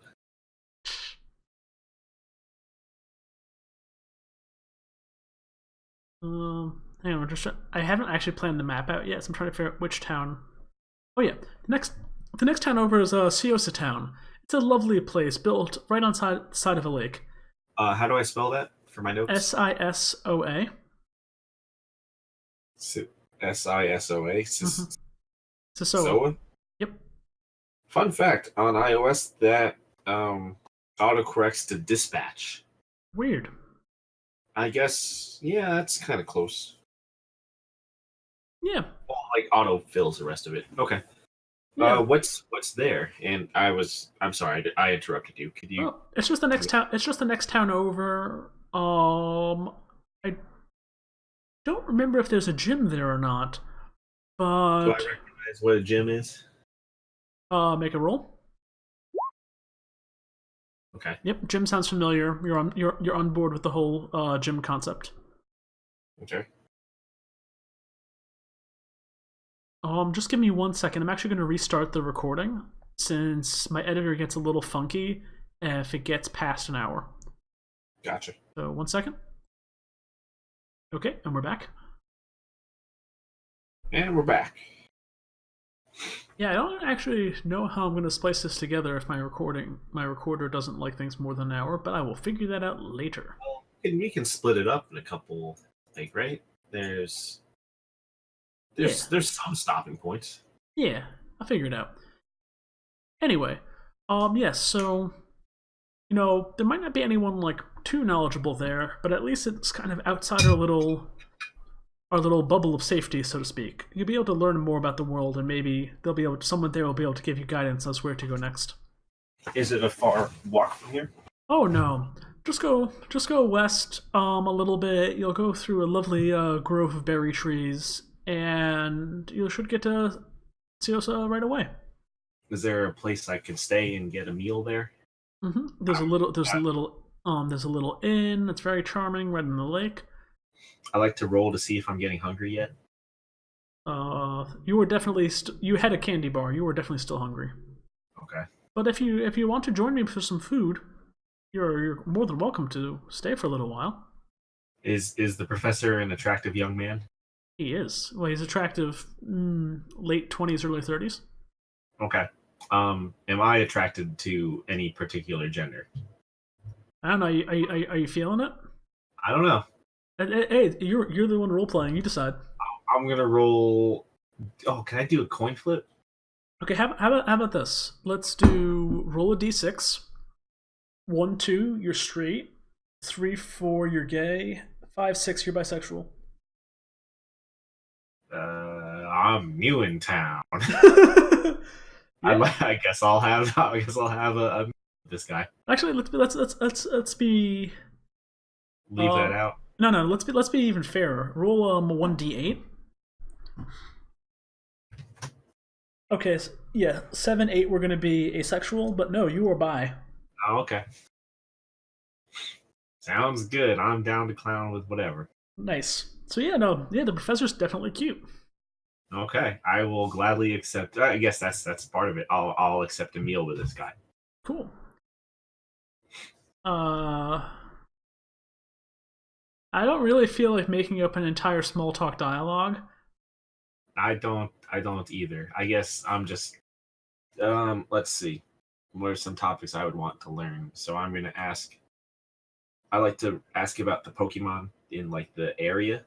Hang on, I haven't actually planned the map out yet, so I'm trying to figure out which town. Oh yeah, the next town over is Siosa Town. It's a lovely place built right on side of a lake. How do I spell that for my notes? Sisoa. Sisoa. Sisoa. Yep. Fun fact: on iOS, that autocorrects to dispatch. Weird. I guess, yeah, that's kind of close. Yeah. Well, like auto fills the rest of it. Okay. Yeah. What's there? And I'm sorry, I interrupted you. Could you? Oh, it's just the next town. It's just the next town over. I don't remember if there's a gym there or not, but do I recognize what a gym is? Make a roll. Okay. Yep, gym sounds familiar. You're on board with the whole gym concept. Okay. Just give me 1 second. I'm actually going to restart the recording since my editor gets a little funky if it gets past an hour. Gotcha. So 1 second. Okay, and we're back. And we're back. Yeah, I don't actually know how I'm going to splice this together if my recorder doesn't like things more than an hour, but I will figure that out later. Well, we can split it up in a couple, right? There's some stopping points. Yeah, I'll figure it out. Anyway, yes, so there might not be anyone like too knowledgeable there, but at least it's kind of outside our little bubble of safety, so to speak. You'll be able to learn more about the world, and maybe someone there will be able to give you guidance as where to go next. Is it a far walk from here? Oh no, just go west a little bit. You'll go through a lovely grove of berry trees, and you should get to Siosa right away. Is there a place I could stay and get a meal there? Mm-hmm. There's a little inn that's very charming right in the lake. I like to roll to see if I'm getting hungry yet. You were definitely you had a candy bar. You were definitely still hungry. Okay. But if you want to join me for some food, you're more than welcome to stay for a little while. Is the professor an attractive young man? He is. Well, he's attractive, late 20s, early 30s. Okay. Am I attracted to any particular gender? I don't know. Are you feeling it? I don't know. Hey, you're the one role playing. You decide. I'm gonna roll. Oh, can I do a coin flip? Okay. How about this? Let's do roll a d6. 1, 2, you're straight. 3, 4, you're gay. 5, 6, you're bisexual. I'm new in town. Yeah. I guess I'll have a this guy. Actually, let's be Leave that out. No, let's be even fairer. Roll 1d8. Okay, so, yeah, 7, 8. We're gonna be asexual, but no, you are bi. Oh, okay. Sounds good. I'm down to clown with whatever. Nice. So the professor's definitely cute. Okay, I will gladly accept. I guess that's part of it. I'll accept a meal with this guy. Cool. I don't really feel like making up an entire small talk dialogue. I don't either. I guess I'm just. Let's see. What are some topics I would want to learn? So I'm gonna ask. I like to ask about the Pokemon in like the area.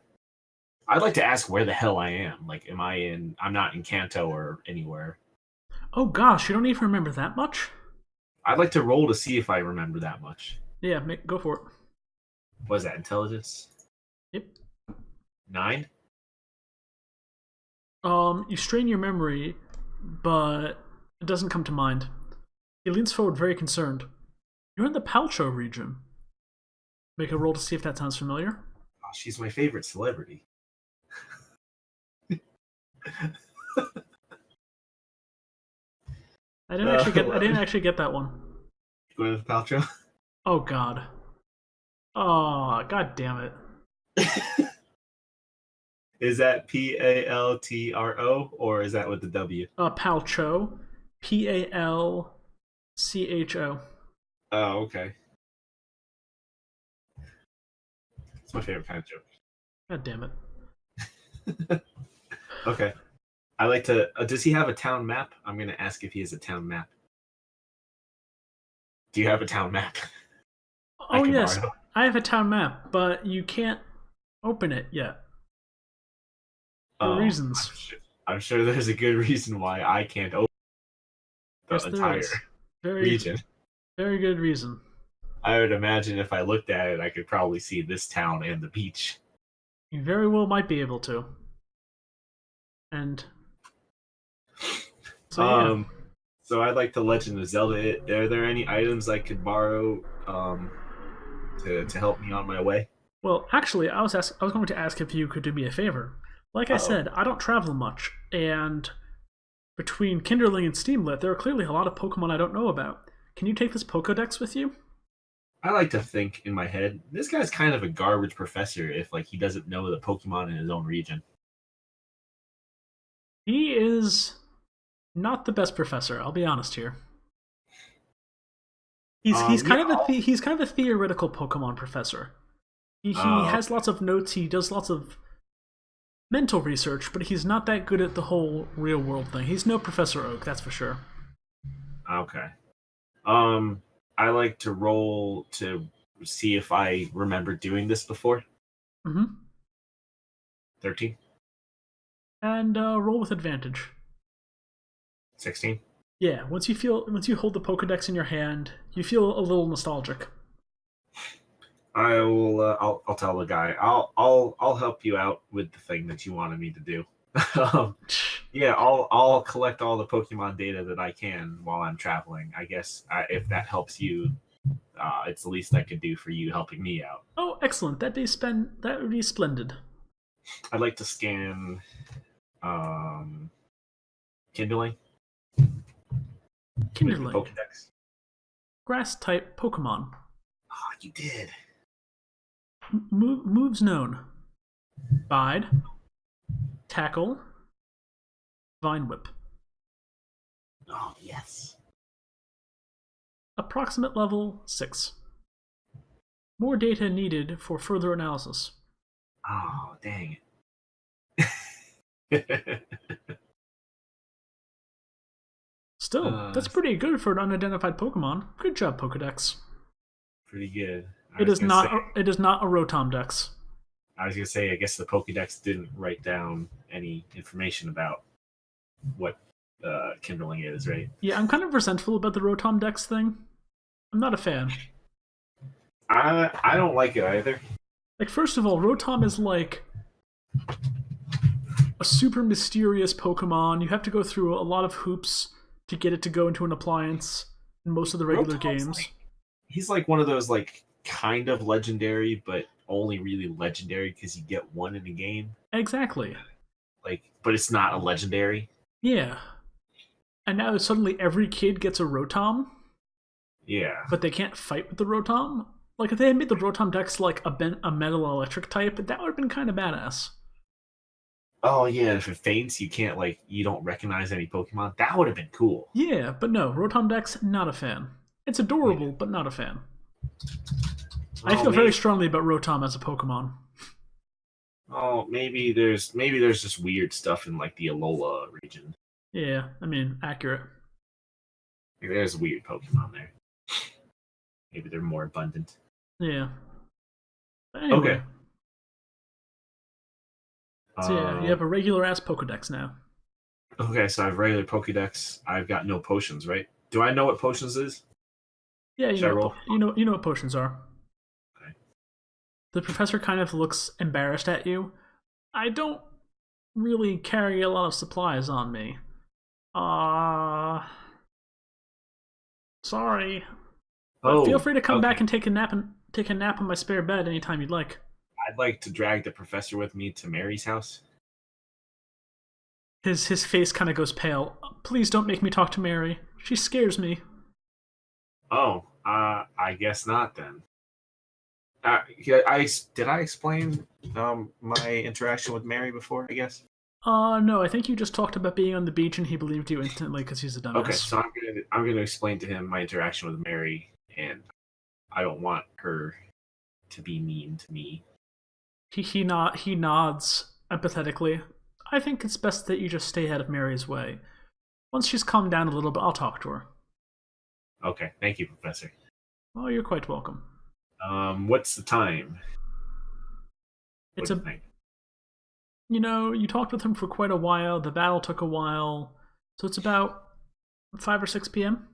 I'd like to ask where the hell I am. Like, I'm not in Kanto or anywhere. Oh gosh, you don't even remember that much? I'd like to roll to see if I remember that much. Yeah, go for it. What is that, intelligence? Yep. 9? You strain your memory, but it doesn't come to mind. He leans forward very concerned. You're in the Palcho region. Make a roll to see if that sounds familiar. Oh, she's my favorite celebrity. I didn't actually get that one. Gwyneth Paltrow? Oh god. Oh, god damn it. Is that Paltro or is that with the W? Palcho. Palcho. Oh, okay. It's my favorite kind of joke. God damn it. Okay. I like to. Does he have a town map? I'm going to ask if he has a town map. Do you have a town map? Oh, yes. I have a town map, but you can't open it yet. For reasons. I'm sure there's a good reason why I can't open the entire region. Very good reason. I would imagine if I looked at it, I could probably see this town and the beach. You very well might be able to. And so, so I'd like to Legend of Zelda it. Are there any items I could borrow to help me on my way? Well, actually, I was going to ask if you could do me a favor. Like I said, I don't travel much, and between Kinderling and Steamlit, there are clearly a lot of Pokemon I don't know about. Can you take this Pokedex with you? I like to think in my head, this guy's kind of a garbage professor if he doesn't know the Pokemon in his own region. He is not the best professor. I'll be honest here. He's Yeah. kind of he's kind of a theoretical Pokemon professor. He Oh, has lots of notes. He does lots of mental research, but he's not that good at the whole real world thing. He's no Professor Oak, that's for sure. okay. I like to roll to see if I remember doing this before. Mm-hmm. 13, And roll with advantage. 16. Yeah, once you hold the Pokedex in your hand, you feel a little nostalgic. I will. I'll tell the guy. I'll help you out with the thing that you wanted me to do. Yeah, I'll collect all the Pokemon data that I can while I'm traveling. I guess if that helps you, it's the least I could do for you helping me out. Oh, excellent. That would be splendid. I'd like to scan kindling with the Kinderling, Pokedex. grass type Pokemon. Oh, you did. Moves known: Bide, Tackle, Vine Whip. Oh, yes. Approximate level 6. More data needed for further analysis. Oh, dang it. Still, that's pretty good for an unidentified Pokemon. Good job, Pokedex. Pretty good. It is not. It is not a Rotom Dex. I was gonna say, I guess the Pokédex didn't write down any information about what kindling is, right? Yeah, I'm kind of resentful about the Rotom Dex thing. I'm not a fan. I don't like it either. Like, first of all, Rotom is like a super mysterious Pokemon. You have to go through a lot of hoops to get it to go into an appliance in most of the regular Rotom's games. He's like one of those like kind of legendary, but only really legendary because you get one in a game. Exactly. Like, but it's not a legendary. Yeah. And now suddenly every kid gets a Rotom, Yeah. but they can't fight with the Rotom. Like, if they had made the Rotom Dex like a metal electric type, that would have been kind of badass. Oh yeah, if it faints, you don't recognize any Pokemon. That would have been cool. Yeah, but no, Rotom Dex, not a fan. It's adorable, Yeah. but not a fan. Oh, I feel very strongly about Rotom as a Pokemon. Oh, maybe there's just weird stuff in like the Alola region. Yeah, I mean, accurate. Like, there's weird Pokemon there. Maybe they're more abundant. Yeah. But anyway, Okay. so yeah, you have a regular ass Pokedex now. Okay, so I have regular Pokédex. I've got no potions, right? Do I know what potions is? Yeah, Should I roll? you know what potions are. Okay. The professor kind of looks embarrassed at you. I don't really carry a lot of supplies on me. Sorry. But Oh, feel free to come okay. back and take a nap on my spare bed anytime you'd like. I'd like to drag the professor with me to Mary's house. His face kind of goes pale. Please don't make me talk to Mary. She scares me. Oh, I guess not then. Did I explain my interaction with Mary before? I guess. No, I think you just talked about being on the beach and he believed you instantly because he's a dumbass. Okay, so I'm gonna explain to him my interaction with Mary, and I don't want her to be mean to me. He nods empathetically. I think it's best that you just stay out of Mary's way. Once she's calmed down a little bit, I'll talk to her. Okay, thank you, Professor. Oh, you're quite welcome. What's the time? What It's do you think? you talked with him for quite a while. The battle took a while, so it's about 5 or 6 p.m.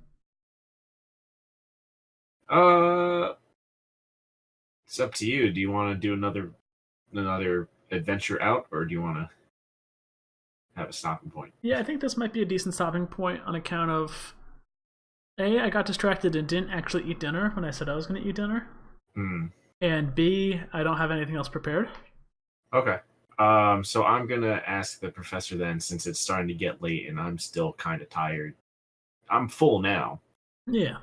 It's up to you. Do you want to do another adventure out, or do you want to have a stopping point? Yeah, I think this might be a decent stopping point on account of A, I got distracted and didn't actually eat dinner when I said I was going to eat dinner. Hmm. And B, I don't have anything else prepared. Okay. So I'm gonna ask the professor then, since it's starting to get late and I'm still kind of tired. I'm full now. Yeah.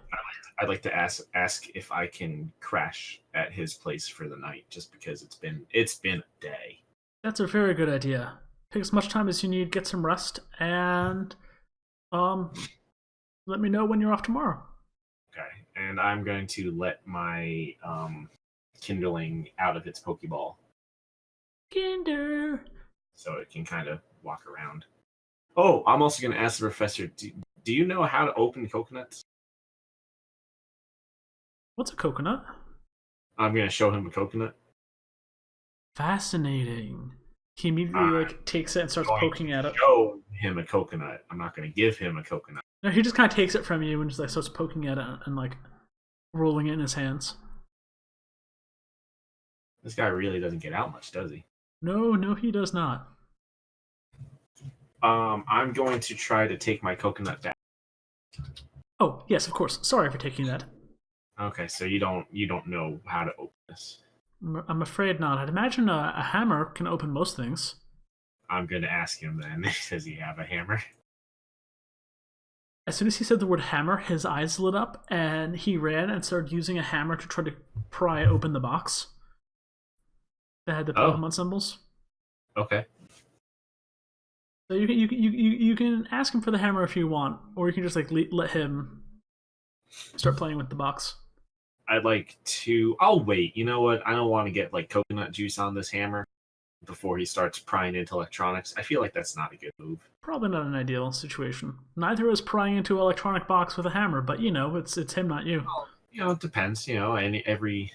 I'd like to ask if I can crash at his place for the night, just because it's been a day. That's a very good idea. take as much time as you need, get some rest, and let me know when you're off tomorrow. Okay, and I'm going to let my kindling out of its Pokeball Kinder. so it can kind of walk around. Oh, I'm also going to ask the professor, do you know how to open coconuts? What's a coconut? I'm going to show him a coconut. Fascinating. He immediately takes it and starts poking at it. Show him a coconut. I'm not going to give him a coconut. No, he just kind of takes it from you and just starts poking at it and rolling it in his hands. This guy really doesn't get out much, does he? No, he does not. I'm going to try to take my coconut back. Oh, yes, of course. Sorry for taking that. Okay, so you don't know how to open this. I'm afraid not. I'd imagine a hammer can open most things. I'm going to ask him then. Does he have a hammer? As soon as he said the word hammer, his eyes lit up, and he ran and started using a hammer to try to pry open the box that had the Pokemon symbols. Okay. So you can ask him for the hammer if you want, or you can just let him start playing with the box. I'd like to. I'll wait. You know what? I don't want to get coconut juice on this hammer before he starts prying into electronics. I feel like that's not a good move. Probably not an ideal situation. Neither is prying into an electronic box with a hammer, but it's him, not you. Well, it depends. Every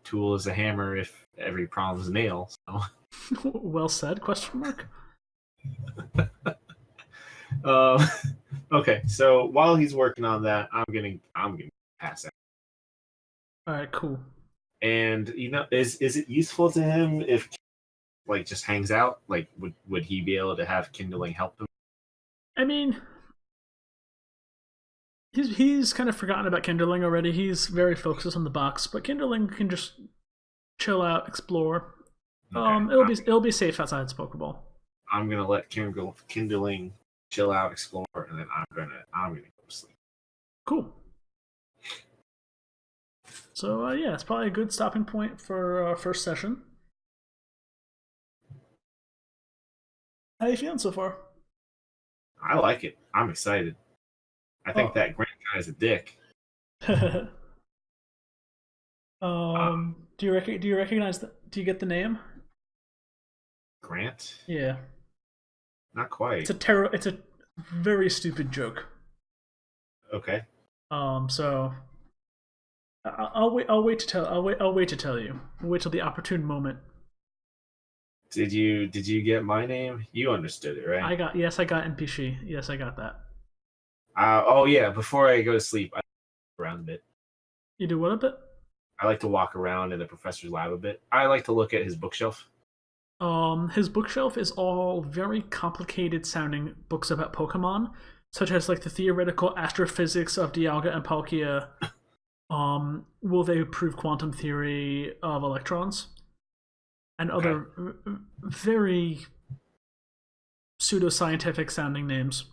tool is a hammer if every problem is a nail. So. Well said? Question mark. Okay, so while he's working on that, I'm gonna pass out. All right, cool. And is it useful to him if just hangs out? Would he be able to have kindling help him? I mean, he's kind of forgotten about kindling already. He's very focused on the box, but kindling can just chill out, explore. Okay. It'll be safe outside its Pokeball. I'm gonna let kindling chill out, explore, and then I'm gonna go to sleep. Cool. So yeah, it's probably a good stopping point for our first session. How you feeling so far? I like it. I'm excited. I think that Grant guy is a dick. Do you recognize that? Do you get the name? Grant? Yeah. Not quite. It's a very stupid joke. Okay. So I'll wait to tell you. I'll wait till the opportune moment. Did you get my name? You understood it, right? I got NPC. Yes, I got that. Oh yeah. Before I go to sleep, I walk around a bit. You do what a bit? I like to walk around in the professor's lab a bit. I like to look at his bookshelf. His bookshelf is all very complicated sounding books about Pokemon, such as the theoretical astrophysics of Dialga and Palkia. Will they prove quantum theory of electrons? And other very pseudoscientific sounding names.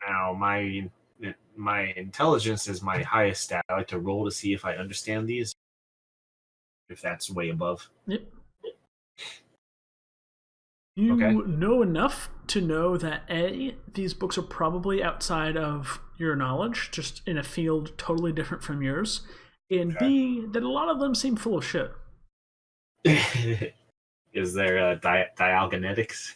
Now, my intelligence is my highest stat. I like to roll to see if I understand these. If that's way above. Yep. You know enough to know that A, these books are probably outside of your knowledge, just in a field totally different from yours, and B, that a lot of them seem full of shit. Is there dialgenetics?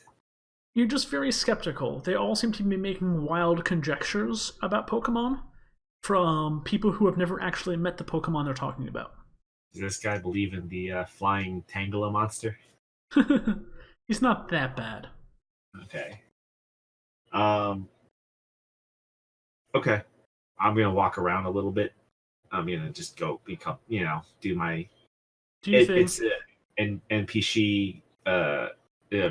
You're just very skeptical. They all seem to be making wild conjectures about Pokemon from people who have never actually met the Pokemon they're talking about. Does this guy believe in the flying Tangela monster? He's not that bad. Okay. Okay. I'm gonna walk around a little bit. I'm gonna just go do my. Do you think it's an NPC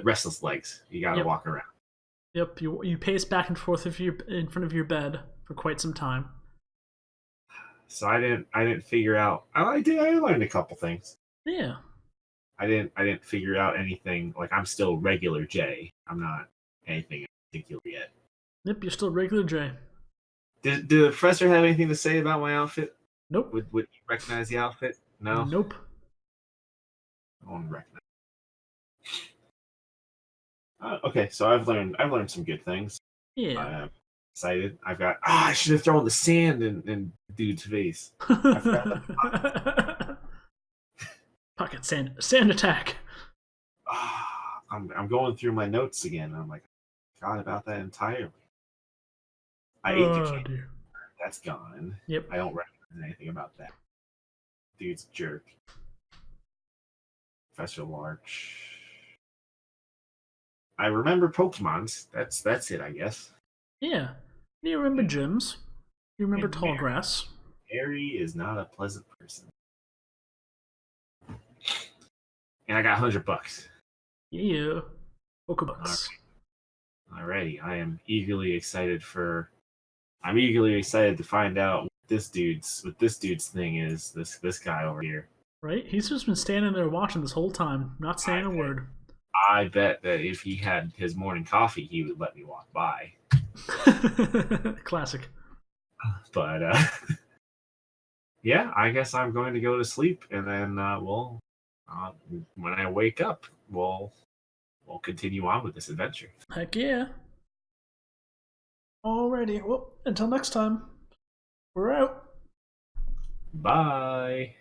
restless legs? You gotta walk around. Yep. You pace back and forth in front of your bed for quite some time. So I didn't figure out. I learned a couple things. Yeah. I didn't figure out anything. I'm still regular J. I'm not anything in particular yet. Yep, you're still regular J. Did the professor have anything to say about my outfit? Nope. Would you recognize the outfit? No. Nope. I won't recognize. Okay, so I've learned some good things. Yeah. I'm excited. I've got. I should have thrown the sand in dude's face. I forgot. Pocket sand attack. I'm going through my notes again. I'm like, I forgot about that entirely. I ate the Oh candy. dear. That's gone. Yep. I don't recognize anything about that. Dude's a jerk. Professor Larch. I remember Pokemons. That's it, I guess. Yeah. Do you remember gyms? You remember And tall grass? Mary is not a pleasant person. And I got $100. Yeah. Pokebucks. Alrighty, I'm eagerly excited to find out what this dude's thing is. This guy over here. Right? He's just been standing there watching this whole time, not saying a word. I bet that if he had his morning coffee, he would let me walk by. Classic. But yeah, I guess I'm going to go to sleep, and then when I wake up, we'll continue on with this adventure. Heck yeah. Alrighty. Well, until next time, we're out. Bye.